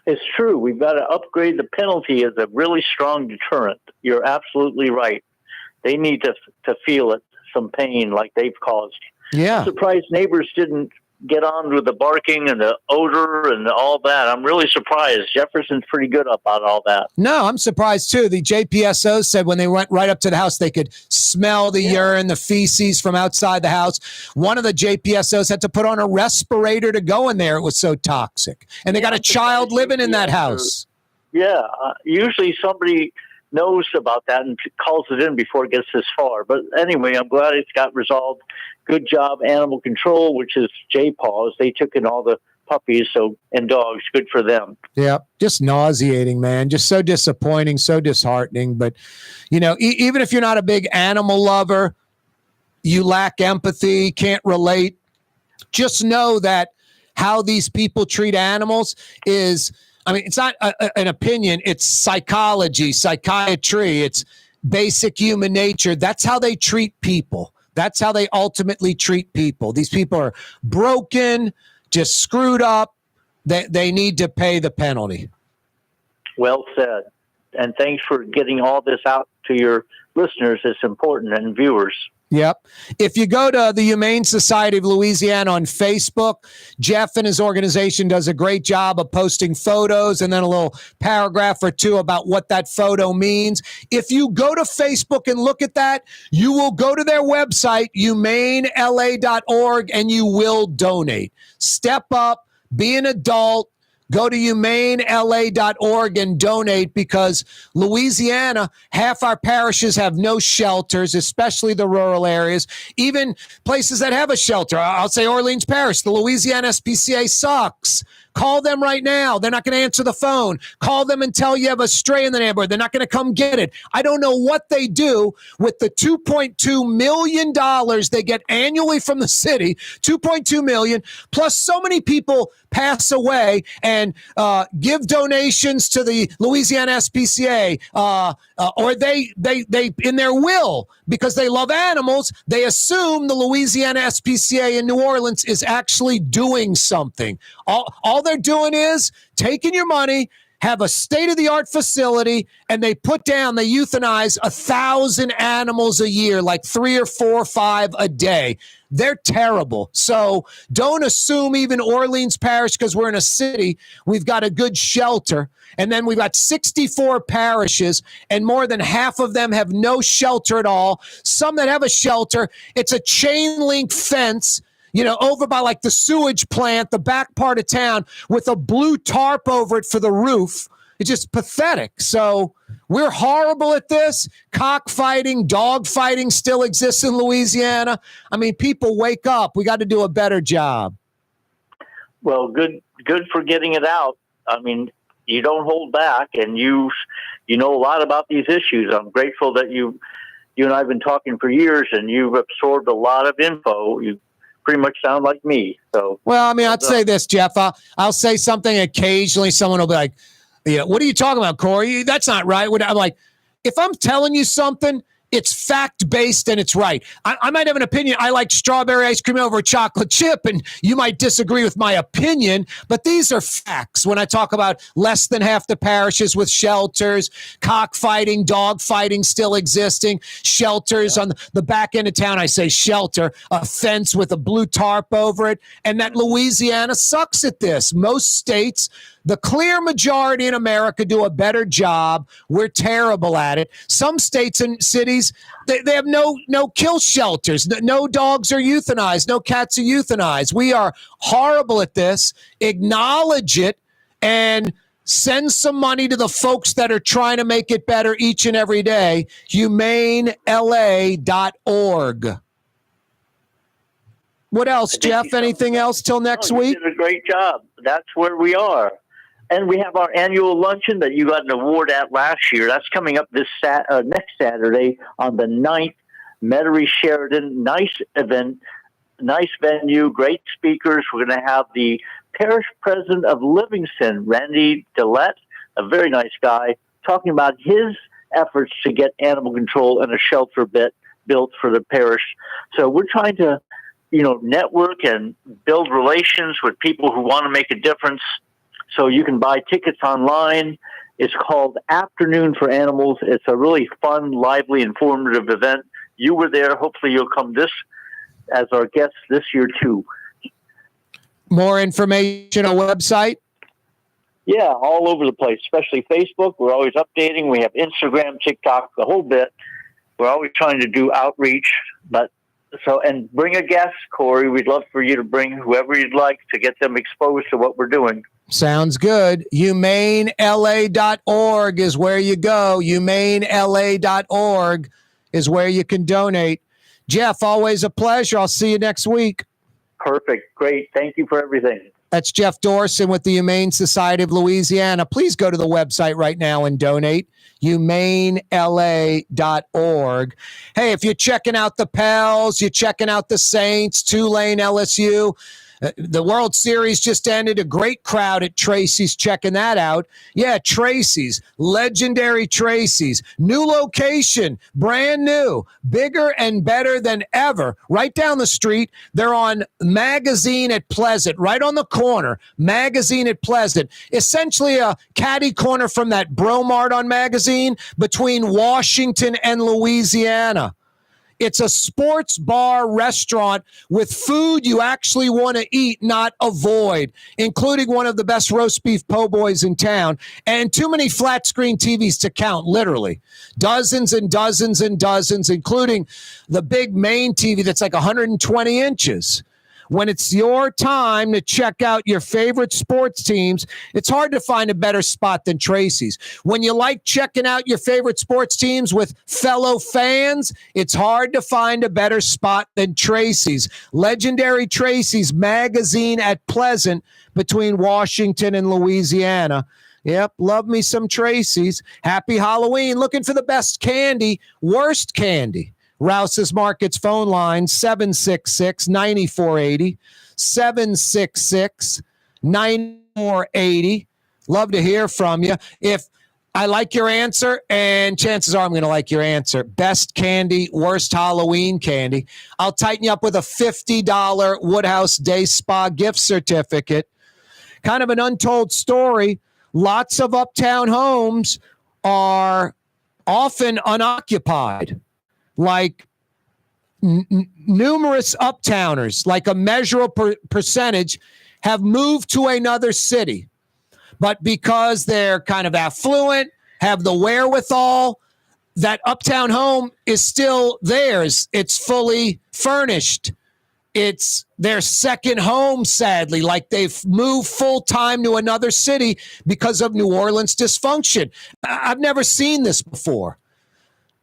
It's true. We've got to upgrade the penalty as a really strong deterrent. You're absolutely right. They need to feel it, some pain like they've caused. Yeah. I'm surprised neighbors didn't get on with the barking and the odor and all that. I'm really surprised. Jefferson's pretty good about all that. No, I'm surprised too. The JPSO said when they went right up to the house, they could smell the urine, the feces from outside the house. One of the JPSOs had to put on a respirator to go in there. It was so toxic. And they got a child living in that house. Yeah. Usually somebody knows about that and calls it in before it gets this far. But anyway, I'm glad it's got resolved. Good job, Animal Control, which is J-Paws. They took in all the puppies and dogs. Good for them. Yeah, just nauseating, man. Just so disappointing, so disheartening. But, you know, even if you're not a big animal lover, you lack empathy, can't relate, just know that how these people treat animals is, I mean, it's not an opinion. It's psychology, psychiatry. It's basic human nature. That's how they treat people. That's how they ultimately treat people. These people are broken, just screwed up. They need to pay the penalty. Well said. And thanks for getting all this out to your listeners. It's important, and viewers. Yep. If you go to the Humane Society of Louisiana on Facebook, Jeff and his organization does a great job of posting photos and then a little paragraph or two about what that photo means. If you go to Facebook and look at that, you will go to their website, humanela.org, and you will donate. Step up, be an adult. Go to humanela.org and donate, because Louisiana, half our parishes have no shelters, especially the rural areas. Even places that have a shelter, I'll say Orleans Parish, the Louisiana SPCA sucks. Call them right now. They're not going to answer the phone. Call them and tell you have a stray in the neighborhood. They're not going to come get it. I don't know what they do with the $2.2 million they get annually from the city, $2.2 million, plus so many people pass away and give donations to the Louisiana SPCA, or they in their will, because they love animals, they assume the Louisiana SPCA in New Orleans is actually doing something. All they're doing is taking your money, have a state-of-the-art facility, and they euthanize 1,000 animals a year, like 3 or 4 or 5 a day. They're terrible. So don't assume even Orleans Parish, because we're in a city, we've got a good shelter. And then we've got 64 parishes, and more than half of them have no shelter at all. Some that have a shelter, it's a chain link fence, over by like the sewage plant, the back part of town, with a blue tarp over it for the roof. It's just pathetic. So we're horrible at this. Cockfighting, dog fighting still exists in Louisiana. I mean, people wake up. We got to do a better job. Well, good for getting it out. I mean, you don't hold back, and you know a lot about these issues. I'm grateful that you and I have been talking for years, and you've absorbed a lot of info. You pretty much sound like me. So, well, I mean, I'd say this, Jeff. I'll say something occasionally. Someone will be like, what are you talking about, Corey? That's not right. I'm like, if I'm telling you something, it's fact-based and it's right. I might have an opinion. I like strawberry ice cream over chocolate chip, and you might disagree with my opinion, but these are facts. When I talk about less than half the parishes with shelters, cockfighting, dog fighting still existing, shelters on the back end of town, I say shelter, a fence with a blue tarp over it, and that Louisiana sucks at this. Most states, the clear majority in America, do a better job. We're terrible at it. Some states and cities, they have no kill shelters. No dogs are euthanized. No cats are euthanized. We are horrible at this. Acknowledge it and send some money to the folks that are trying to make it better each and every day. HumaneLA.org. What else, Jeff? Anything else till next week? You did a great job. That's where we are. And we have our annual luncheon that you got an award at last year. That's coming up this next Saturday on the 9th. Metairie Sheridan. Nice event, nice venue, great speakers. We're going to have the parish president of Livingston, Randy Dillette, a very nice guy, talking about his efforts to get animal control and a shelter built for the parish. So we're trying to, network and build relations with people who want to make a difference. So you can buy tickets online. It's called Afternoon for Animals. It's a really fun, lively, informative event. You were there. Hopefully you'll come as our guest this year too. More information on website? Yeah, all over the place, especially Facebook. We're always updating. We have Instagram, TikTok, the whole bit. We're always trying to do outreach, and bring a guest, Corey. We'd love for you to bring whoever you'd like to get them exposed to what we're doing. Sounds good. HumaneLA.org is where you go. HumaneLA.org is where you can donate. Jeff, always a pleasure. I'll see you next week. Perfect. Great. Thank you for everything. That's Jeff Dorson with the Humane Society of Louisiana. Please go to the website right now and donate. HumaneLA.org. Hey, if you're checking out the Pels, you're checking out the Saints, Tulane, LSU, the World Series just ended. A great crowd at Tracy's checking that out. Yeah, Tracy's, legendary Tracy's, new location, brand new, bigger and better than ever. Right down the street, they're on Magazine at Pleasant, right on the corner, Magazine at Pleasant. Essentially a catty corner from that Bromart on Magazine between Washington and Louisiana. It's a sports bar restaurant with food you actually want to eat, not avoid, including one of the best roast beef po' boys in town and too many flat screen TVs to count, literally. Dozens and dozens and dozens, including the big main TV that's like 120 inches. When it's your time to check out your favorite sports teams, it's hard to find a better spot than Tracy's. When you like checking out your favorite sports teams with fellow fans, it's hard to find a better spot than Tracy's. Legendary Tracy's, Magazine at Pleasant between Washington and Louisiana. Yep, love me some Tracy's. Happy Halloween. Looking for the best candy, worst candy. Rouse's Markets phone line, 766-9480, 766-9480. Love to hear from you. If I like your answer, and chances are I'm going to like your answer, best candy, worst Halloween candy, I'll tighten you up with a $50 Woodhouse Day Spa gift certificate. Kind of an untold story. Lots of uptown homes are often unoccupied. Like numerous uptowners, like a measurable percentage, have moved to another city. But because they're kind of affluent, have the wherewithal, that uptown home is still theirs. It's fully furnished. It's their second home, sadly, like they've moved full-time to another city because of New Orleans dysfunction. I've never seen this before.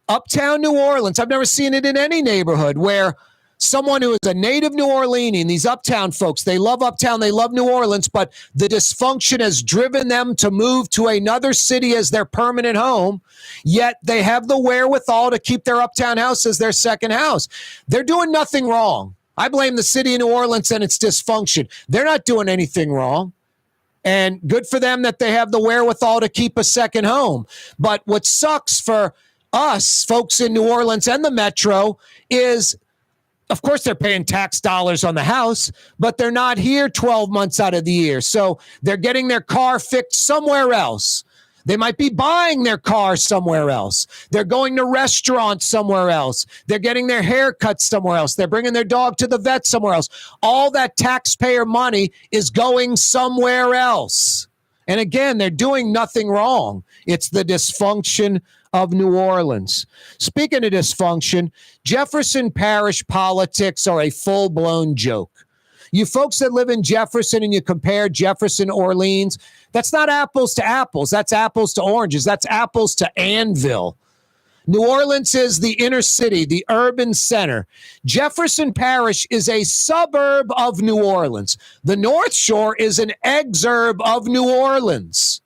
Uptown New Orleans, I've never seen it in any neighborhood where someone who is a native New Orleanian, these uptown folks, they love uptown, they love New Orleans, but the dysfunction has driven them to move to another city as their permanent home, yet they have the wherewithal to keep their uptown house as their second house. They're doing nothing wrong. I blame the city of New Orleans and its dysfunction. They're not doing anything wrong. And good for them that they have the wherewithal to keep a second home. But what sucks for us, folks in New Orleans and the metro, is, of course, they're paying tax dollars on the house, but they're not here 12 months out of the year. So they're getting their car fixed somewhere else. They might be buying their car somewhere else. They're going to restaurants somewhere else. They're getting their hair cut somewhere else. They're bringing their dog to the vet somewhere else. All that taxpayer money is going somewhere else. And again, they're doing nothing wrong. It's the dysfunction of New Orleans. Speaking of dysfunction, Jefferson Parish politics are a full-blown joke. You folks that live in Jefferson and you compare Jefferson, Orleans, that's not apples to apples. That's apples to oranges. That's apples to Anvil. New Orleans is the inner city, the urban center. Jefferson Parish is a suburb of New Orleans. The North Shore is an exurb of New Orleans.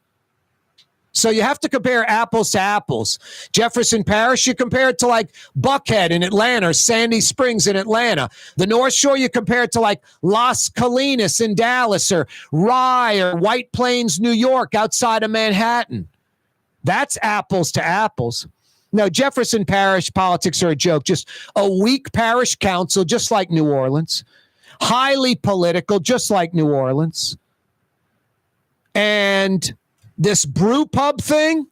So you have to compare apples to apples. Jefferson Parish, you compare it to like Buckhead in Atlanta or Sandy Springs in Atlanta. The North Shore, you compare it to like Las Colinas in Dallas or Rye or White Plains, New York, outside of Manhattan. That's apples to apples. No, Jefferson Parish politics are a joke. Just a weak parish council, just like New Orleans. Highly political, just like New Orleans. And this brew pub thing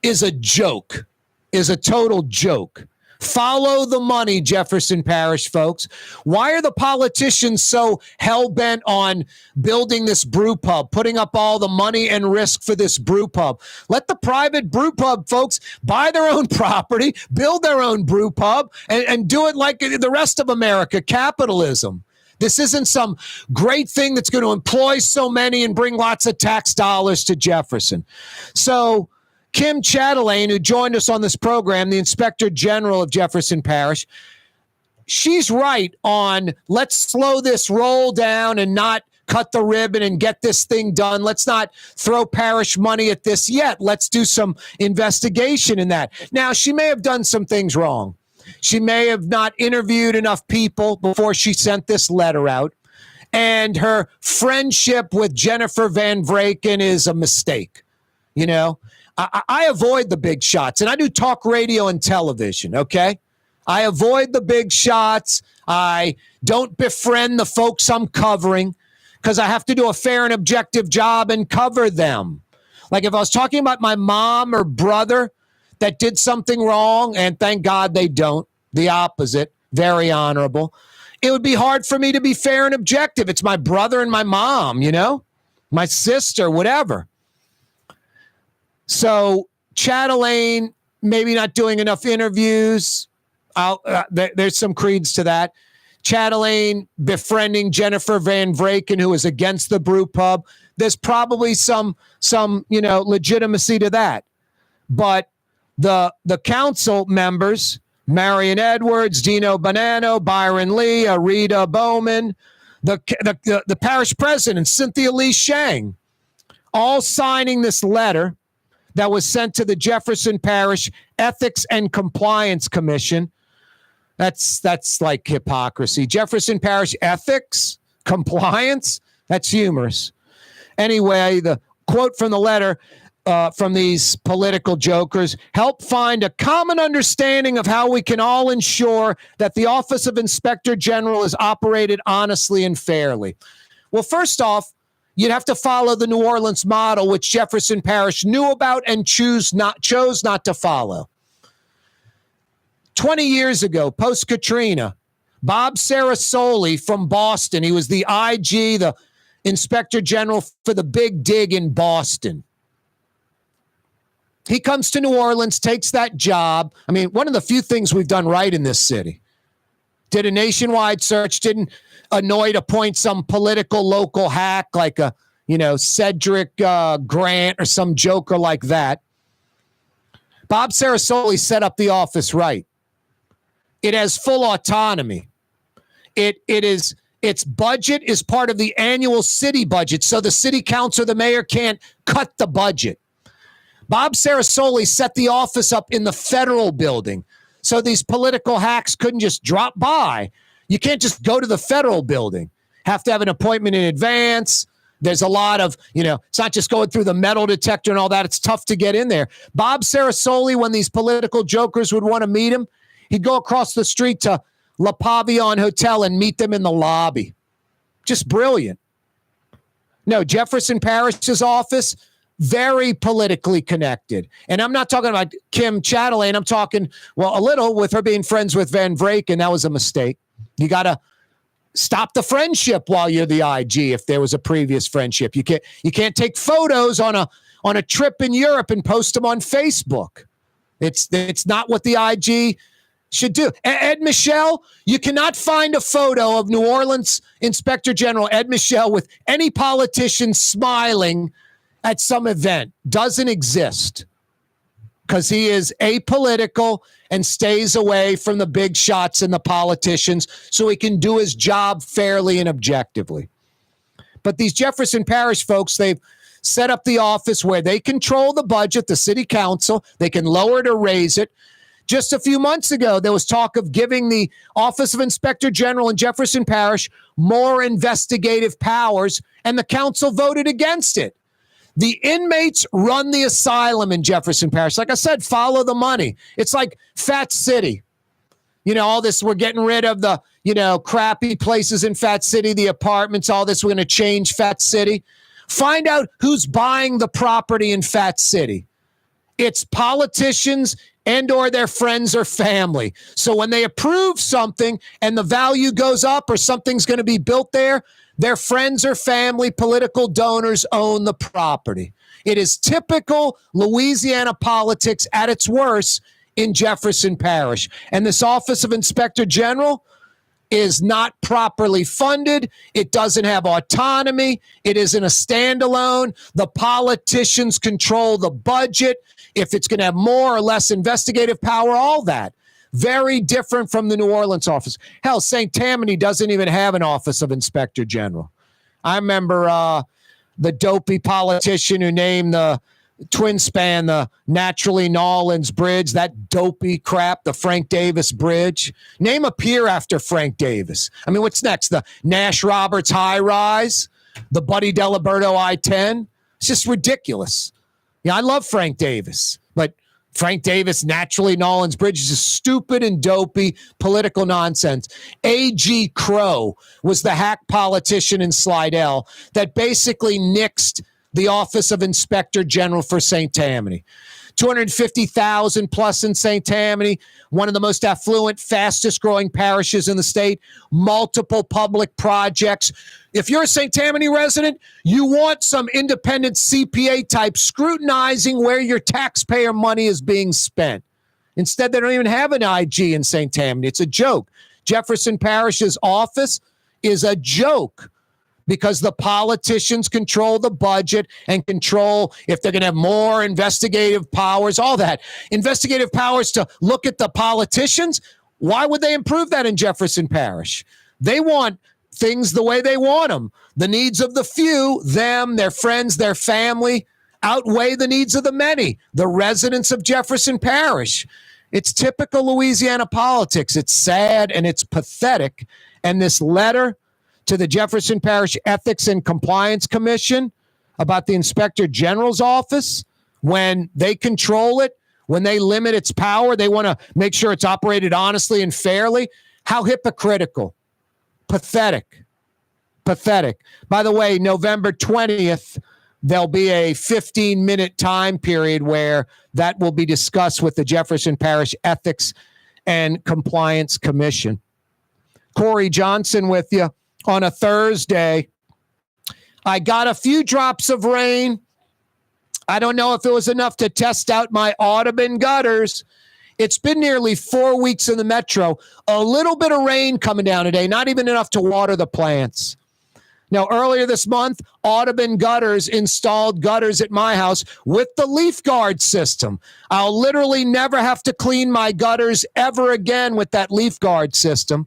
is a joke, is a total joke. Follow the money, Jefferson Parish folks. Why are the politicians so hell-bent on building this brew pub, putting up all the money and risk for this brew pub? Let the private brew pub folks buy their own property, build their own brew pub, and do it like the rest of America, capitalism. This isn't some great thing that's going to employ so many and bring lots of tax dollars to Jefferson. So Kim Chatelain, who joined us on this program, the Inspector General of Jefferson Parish, she's right on let's slow this roll down and not cut the ribbon and get this thing done. Let's not throw parish money at this yet. Let's do some investigation in that. Now, she may have done some things wrong. She may have not interviewed enough people before she sent this letter out. And her friendship with Jennifer Van Vraken is a mistake. You know, I avoid the big shots, and I do talk radio and television, okay? I avoid the big shots. I don't befriend the folks I'm covering because I have to do a fair and objective job and cover them. Like if I was talking about my mom or brother that did something wrong, and thank God they don't, the opposite, very honorable, it would be hard for me to be fair and objective. It's my brother and my mom, you know, my sister, whatever. So Chatelain maybe not doing enough interviews. There's some credence to that. Chatelain befriending Jennifer Van Vraken, who is against the brew pub. There's probably some legitimacy to that. But the council members, Marion Edwards, Dino Bonanno, Byron Lee, Rita Bowman, the parish president, Cynthia Lee Shang, all signing this letter that was sent to the Jefferson Parish Ethics and Compliance Commission. That's like hypocrisy. Jefferson Parish Ethics, Compliance, that's humorous. Anyway, the quote from the letter from these political jokers: help find a common understanding of how we can all ensure that the Office of Inspector General is operated honestly and fairly. Well, first off, you'd have to follow the New Orleans model, which Jefferson Parish knew about and chose not to follow. 20 years ago, post-Katrina, Bob Sarasoli from Boston, he was the IG, the Inspector General for the Big Dig in Boston. He comes to New Orleans, takes that job. I mean, one of the few things we've done right in this city. Did a nationwide search, didn't annoy to appoint some political local hack like Cedric Grant or some joker like that. Bob Sarasoli set up the office right. It has full autonomy. Its budget is part of the annual city budget, so the city council, the mayor can't cut the budget. Bob Sarasoli set the office up in the federal building, so these political hacks couldn't just drop by. You can't just go to the federal building. Have to have an appointment in advance. There's a lot of, it's not just going through the metal detector and all that. It's tough to get in there. Bob Sarasoli, when these political jokers would want to meet him, he'd go across the street to La Pavillon Hotel and meet them in the lobby. Just brilliant. No, Jefferson Parish's office, very politically connected. And I'm not talking about Kim Chatelain. I'm talking, a little with her being friends with Van Vraken. That was a mistake. You got to stop the friendship while you're the IG if there was a previous friendship. You can't take photos on a trip in Europe and post them on Facebook. It's not what the IG should do. Ed Michel, you cannot find a photo of New Orleans Inspector General Ed Michel with any politician smiling at some event. Doesn't exist because he is apolitical and stays away from the big shots and the politicians so he can do his job fairly and objectively. But these Jefferson Parish folks, they've set up the office where they control the budget, the city council. They can lower it or raise it. Just a few months ago, there was talk of giving the Office of Inspector General in Jefferson Parish more investigative powers, and the council voted against it. The inmates run the asylum in Jefferson Parish. Like I said, follow the money. It's like Fat City. All this, we're getting rid of the, crappy places in Fat City, the apartments, all this. We're going to change Fat City. Find out who's buying the property in Fat City. It's politicians and or their friends or family. So when they approve something and the value goes up or something's going to be built there, their friends or family, political donors own the property. It is typical Louisiana politics at its worst in Jefferson Parish. And this Office of Inspector General is not properly funded. It doesn't have autonomy. It isn't a standalone. The politicians control the budget, if it's going to have more or less investigative power, all that. Very different from the New Orleans office. Hell, St. Tammany doesn't even have an Office of Inspector General. I remember the dopey politician who named the twin span the Naturally New Orleans Bridge, that dopey crap, the Frank Davis Bridge. Name a pier after Frank Davis. I mean, what's next? The Nash Roberts High Rise, the Buddy Diliberto I-10. It's just ridiculous. Yeah, I love Frank Davis, but Frank Davis, Naturally New Orleans Bridge is just stupid and dopey political nonsense. A.G. Crow was the hack politician in Slidell that basically nixed the Office of Inspector General for St. Tammany. 250,000 plus in St. Tammany, one of the most affluent, fastest growing parishes in the state, multiple public projects. If you're a St. Tammany resident, you want some independent CPA type scrutinizing where your taxpayer money is being spent. Instead, they don't even have an IG in St. Tammany. It's a joke. Jefferson Parish's office is a joke, because the politicians control the budget and control if they're going to have more investigative powers, all that. Investigative powers to look at the politicians. Why would they improve that in Jefferson Parish? They want things the way they want them. The needs of the few, them, their friends, their family, outweigh the needs of the many, the residents of Jefferson Parish. It's typical Louisiana politics. It's sad and it's pathetic. And this letter to the Jefferson Parish Ethics and Compliance Commission about the Inspector General's office, when they control it, when they limit its power, they want to make sure it's operated honestly and fairly. How hypocritical. Pathetic. Pathetic. By the way, November 20th, there'll be a 15-minute time period where that will be discussed with the Jefferson Parish Ethics and Compliance Commission. Corey Johnson with you. On a Thursday, I got a few drops of rain. I don't know if it was enough to test out my Audubon gutters. It's been nearly 4 weeks in the metro. A little bit of rain coming down today, not even enough to water the plants. Now, earlier this month, Audubon Gutters installed gutters at my house with the Leaf Guard system. I'll literally never have to clean my gutters ever again with that Leaf Guard system.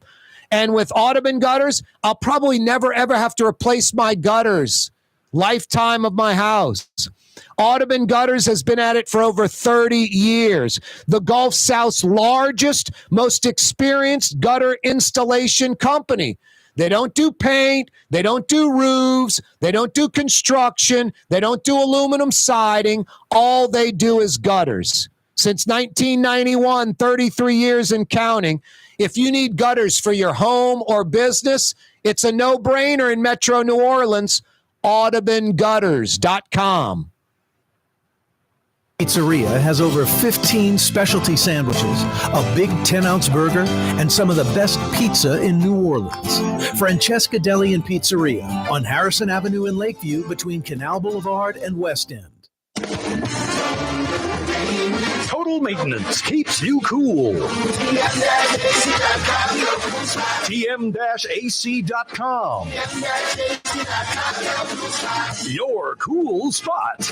And with Audubon Gutters, I'll probably never, ever have to replace my gutters. Lifetime of my house. Audubon Gutters has been at it for over 30 years. The Gulf South's largest, most experienced gutter installation company. They don't do paint. They don't do roofs. They don't do construction. They don't do aluminum siding. All they do is gutters. Since 1991, 33 years and counting. If you need gutters for your home or business, it's a no-brainer in Metro New Orleans. AudubonGutters.com. Pizzeria has over 15 specialty sandwiches, a big 10-ounce burger, and some of the best pizza in New Orleans. Francesca Deli and Pizzeria on Harrison Avenue in Lakeview between Canal Boulevard and West End. Total maintenance keeps you cool. TM-AC.com. Your cool spot.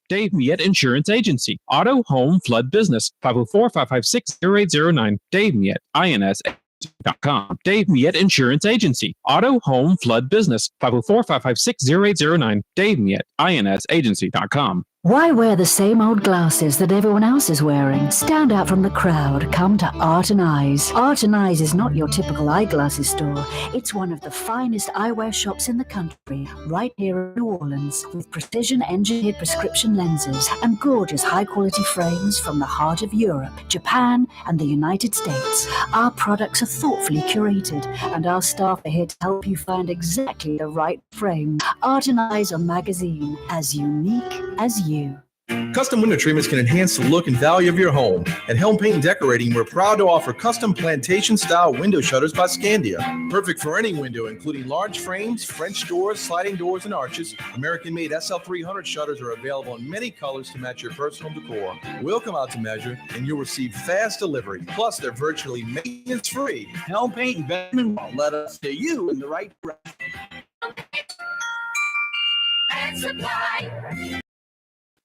Dave Miette Insurance Agency. Auto, home, flood, business. 504-556-0809. Dave Miette, INS.com. Dave Miette Insurance Agency. Auto, home, flood, business. 504-556-0809. Dave Miette, INS Agency.com. Why wear the same old glasses that everyone else is wearing? Stand out from the crowd. Come to Art and Eyes. Art and Eyes is not your typical eyeglasses store. It's one of the finest eyewear shops in the country, right here in New Orleans, with precision engineered prescription lenses and gorgeous high-quality frames from the heart of Europe, Japan, and the United States. Our products are thoughtfully curated, and our staff are here to help you find exactly the right frame. Art and Eyes on magazine, as unique as you. Custom window treatments can enhance the look and value of your home. At Helm Paint and Decorating, we're proud to offer custom plantation-style window shutters by Scandia. Perfect for any window, including large frames, French doors, sliding doors, and arches. American-made SL300 shutters are available in many colors to match your personal decor. We'll come out to measure, and you'll receive fast delivery. Plus, they're virtually maintenance-free. Helm Paint and Decorating will let us steer you in the right direction. And supply.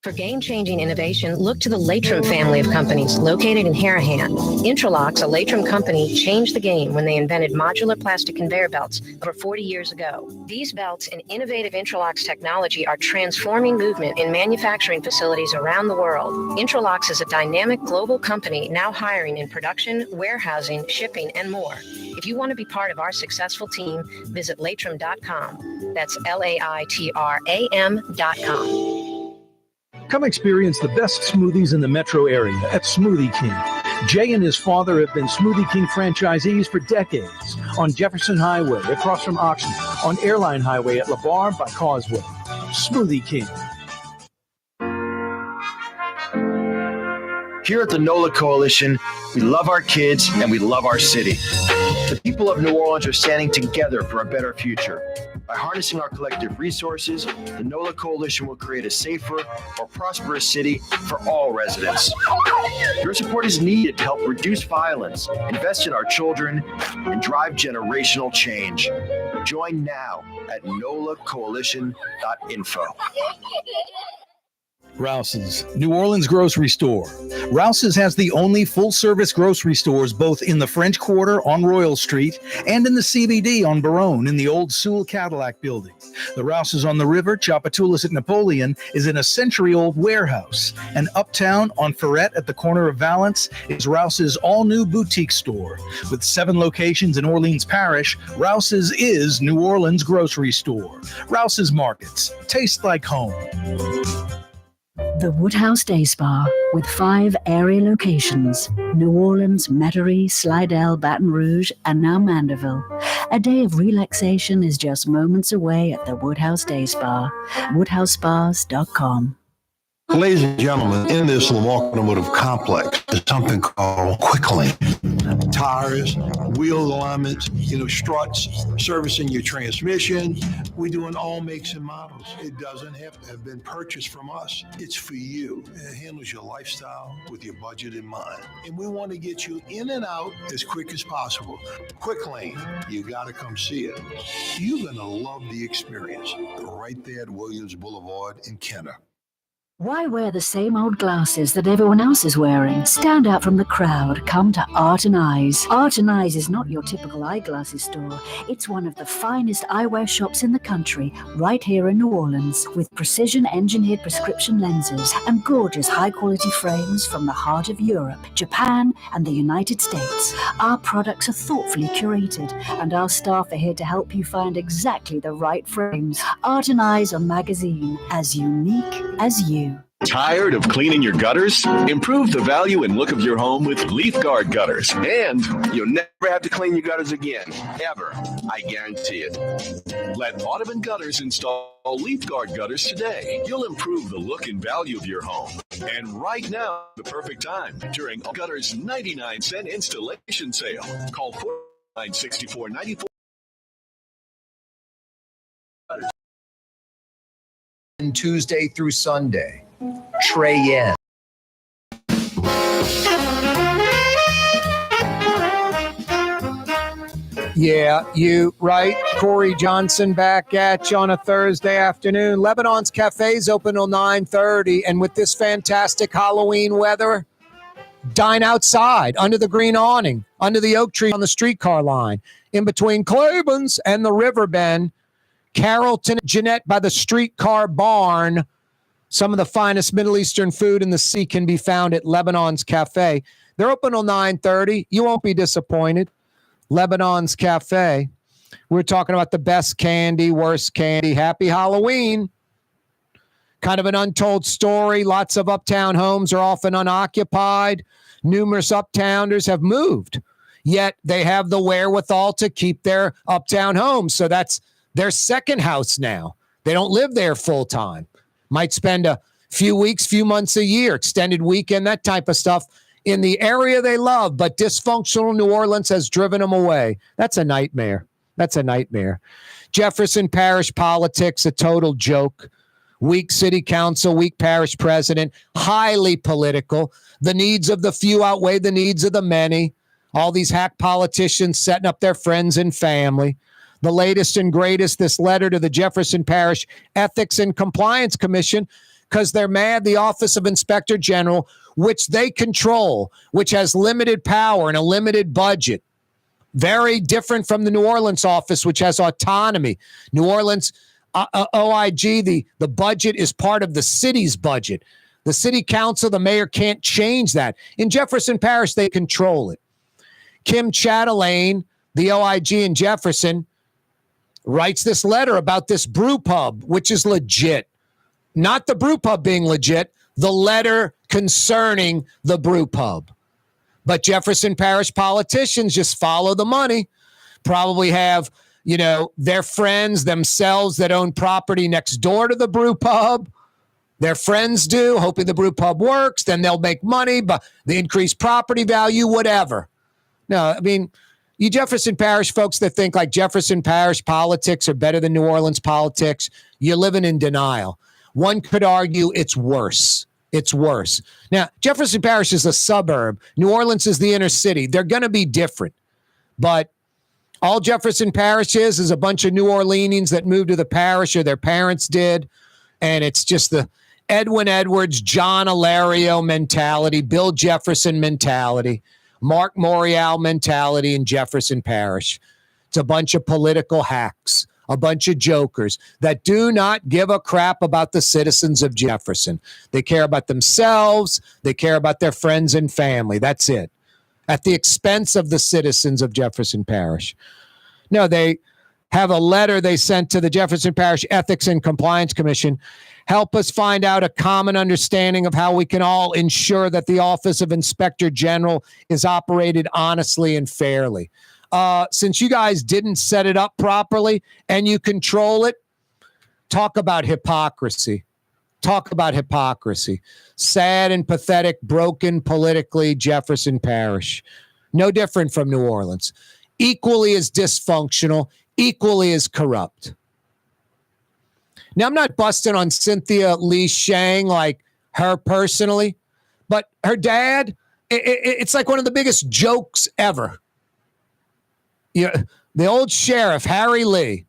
For game-changing innovation, look to the Latrim family of companies located in Harahan. Intralocks, a Latrim company, changed the game when they invented modular plastic conveyor belts over 40 years ago. These belts and innovative Intralocks technology are transforming movement in manufacturing facilities around the world. Intralocks is a dynamic global company now hiring in production, warehousing, shipping, and more. If you want to be part of our successful team, visit latrim.com. That's LAITRAM.com. Come experience the best smoothies in the metro area at Smoothie King. Jay and his father have been Smoothie King franchisees for decades on Jefferson Highway across from Oxnard, on Airline Highway at LeBar by Causeway. Smoothie King. Here at the NOLA Coalition, we love our kids and we love our city. The people of New Orleans are standing together for a better future. By harnessing our collective resources, the NOLA Coalition will create a safer, more prosperous city for all residents. Your support is needed to help reduce violence, invest in our children, and drive generational change. Join now at nolacoalition.info. Rouse's, New Orleans grocery store. Rouse's has the only full-service grocery stores both in the French Quarter on Royal Street and in the CBD on Baronne in the old Sewell Cadillac building. The Rouse's on the river, Tchoupitoulas at Napoleon, is in a century-old warehouse. And Uptown on Ferret at the corner of Valence is Rouse's all-new boutique store. With 7 locations in Orleans Parish, Rouse's is New Orleans grocery store. Rouse's Markets. Taste like home. The Woodhouse Day Spa, with 5 area locations: New Orleans, Metairie, Slidell, Baton Rouge, and now Mandeville. A day of relaxation is just moments away at the Woodhouse Day Spa. WoodhouseSpas.com. Ladies and gentlemen, in this Lamar Automotive Complex is something called Quick Lane. Tires, wheel alignments, struts, servicing your transmission. We're doing all makes and models. It doesn't have to have been purchased from us. It's for you. It handles your lifestyle with your budget in mind. And we want to get you in and out as quick as possible. Quick Lane, you got to come see it. You're going to love the experience right there at Williams Boulevard in Kenner. Why wear the same old glasses that everyone else is wearing? Stand out from the crowd. Come to Art and Eyes. Art and Eyes is not your typical eyeglasses store. It's one of the finest eyewear shops in the country, right here in New Orleans, with precision engineered prescription lenses and gorgeous high-quality frames from the heart of Europe, Japan, and the United States. Our products are thoughtfully curated, and our staff are here to help you find exactly the right frames. Art and Eyes on magazine, as unique as you. Tired of cleaning your gutters? Improve the value and look of your home with Leaf Guard gutters. And you'll never have to clean your gutters again. Ever. I guarantee it. Let Audubon Gutters install Leaf Guard gutters today. You'll improve the look and value of your home. And right now, the perfect time during Gutters 99-cent installation sale. Call 496494. Tuesday through Sunday. Trey Yen. Yeah, you right. Corey Johnson back at you on a Thursday afternoon. Lebanon's Cafe's open till 9:30, and with this fantastic Halloween weather, dine outside under the green awning, under the oak tree on the streetcar line, in between Claiborne's and the River Bend. Carrollton, Jeanette by the streetcar barn. Some of the finest Middle Eastern food in the city can be found at Lebanon's Cafe. They're open till 9:30. You won't be disappointed. Lebanon's Cafe. We're talking about the best candy, worst candy. Happy Halloween. Kind of an untold story. Lots of uptown homes are often unoccupied. Numerous uptowners have moved, yet they have the wherewithal to keep their uptown homes. So that's their second house now. They don't live there full time. Might spend a few weeks, few months a year, extended weekend, that type of stuff in the area they love. But dysfunctional New Orleans has driven them away. That's a nightmare. That's a nightmare. Jefferson Parish politics, a total joke. Weak city council, weak parish president, highly political. The needs of the few outweigh the needs of the many. All these hack politicians setting up their friends and family. The latest and greatest, this letter to the Jefferson Parish Ethics and Compliance Commission, because they're mad the Office of Inspector General, which they control, which has limited power and a limited budget. Very different from the New Orleans office, which has autonomy. New Orleans OIG, the budget is part of the city's budget. The city council, the mayor can't change that. In Jefferson Parish, they control it. Kim Chatelaine, the OIG in Jefferson, writes this letter about this brew pub, which is legit. Not the brew pub being legit, the letter concerning the brew pub. But Jefferson Parish politicians just follow the money, probably have their friends themselves that own property next door to the brew pub. Their friends do, hoping the brew pub works. Then they'll make money, but the increased property value, whatever. No, I mean, you Jefferson Parish folks that think like Jefferson Parish politics are better than New Orleans politics, you're living in denial. One could argue it's worse. It's worse. Now, Jefferson Parish is a suburb. New Orleans is the inner city. They're going to be different. But all Jefferson Parish is a bunch of New Orleanians that moved to the parish or their parents did. And it's just the Edwin Edwards, John Alario mentality, Bill Jefferson mentality, Mark Morial mentality in Jefferson Parish. It's a bunch of political hacks, a bunch of jokers that do not give a crap about the citizens of Jefferson. They care about themselves. They care about their friends and family. That's it. At the expense of the citizens of Jefferson Parish. No, they have a letter they sent to the Jefferson Parish Ethics and Compliance Commission. Help us find out a common understanding of how we can all ensure that the Office of Inspector General is operated honestly and fairly. Since you guys didn't set it up properly and you control it, talk about hypocrisy. Talk about hypocrisy. Sad and pathetic, broken politically, Jefferson Parish. No different from New Orleans. Equally as dysfunctional, equally as corrupt. Now, I'm not busting on Cynthia Lee Shang, like her personally, but her dad, it's like one of the biggest jokes ever. The old sheriff, Harry Lee,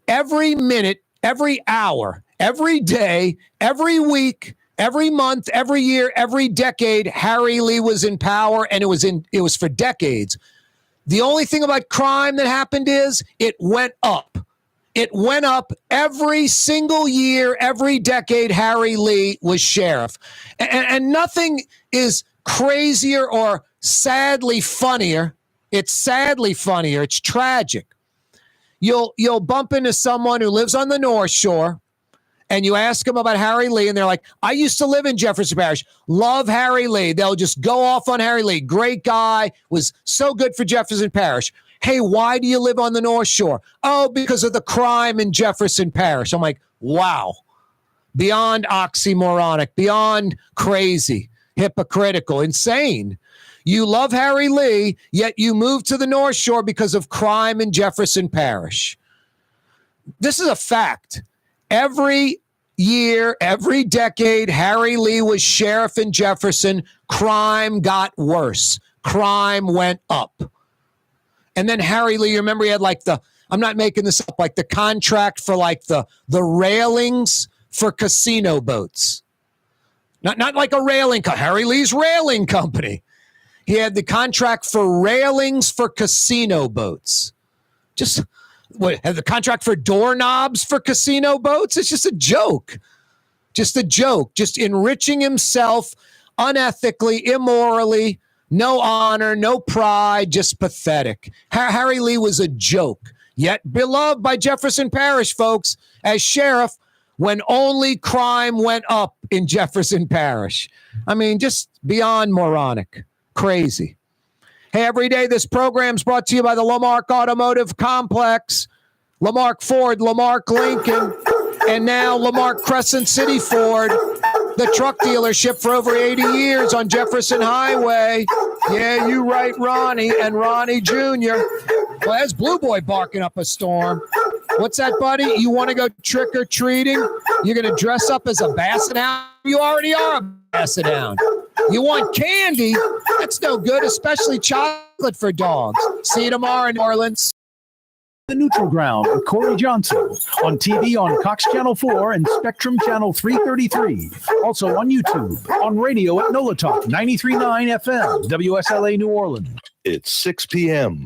every minute, every hour, every day, every week, every month, every year, every decade, Harry Lee was in power, and it was for decades. The only thing about crime that happened is it went up. It went up every single year, every decade Harry Lee was sheriff. And nothing is crazier or sadly funnier. It's sadly funnier. It's tragic. You'll bump into someone who lives on the North Shore, and you ask them about Harry Lee, and they're like, I used to live in Jefferson Parish. Love Harry Lee. They'll just go off on Harry Lee. Great guy. Was so good for Jefferson Parish. Hey, why do you live on the North Shore? Oh, because of the crime in Jefferson Parish. I'm like, wow. Beyond oxymoronic, beyond crazy, hypocritical, insane. You love Harry Lee, yet you moved to the North Shore because of crime in Jefferson Parish. This is a fact. Every year, every decade, Harry Lee was sheriff in Jefferson. Crime got worse. Crime went up. And then Harry Lee, you remember he had like I'm not making this up, like the contract for like the railings for casino boats. Not like a railing, Harry Lee's railing company. He had the contract for railings for casino boats. Just had the contract for doorknobs for casino boats? It's just a joke. Just a joke, just enriching himself unethically, immorally, no honor, no pride, just pathetic. Harry Lee was a joke, yet beloved by Jefferson Parish folks as sheriff when only crime went up in Jefferson Parish. I mean, just beyond moronic. Crazy. Hey, every day this program's brought to you by the Lamarck Automotive Complex, Lamarck Ford, Lamarck Lincoln, and now Lamarck Crescent City Ford, the truck dealership for over 80 years on Jefferson Highway. Yeah, you right, Ronnie and Ronnie Jr. Well, there's Blue Boy barking up a storm. What's that, buddy? You want to go trick-or-treating? You're going to dress up as a basset hound? You already are a basset hound. You want candy? That's no good, especially chocolate for dogs. See you tomorrow in New Orleans. The Neutral Ground with Corey Johnson on TV on Cox Channel 4 and Spectrum Channel 333. Also on YouTube, on radio at NOLA Talk 93.9 FM, WSLA New Orleans. It's 6 p.m.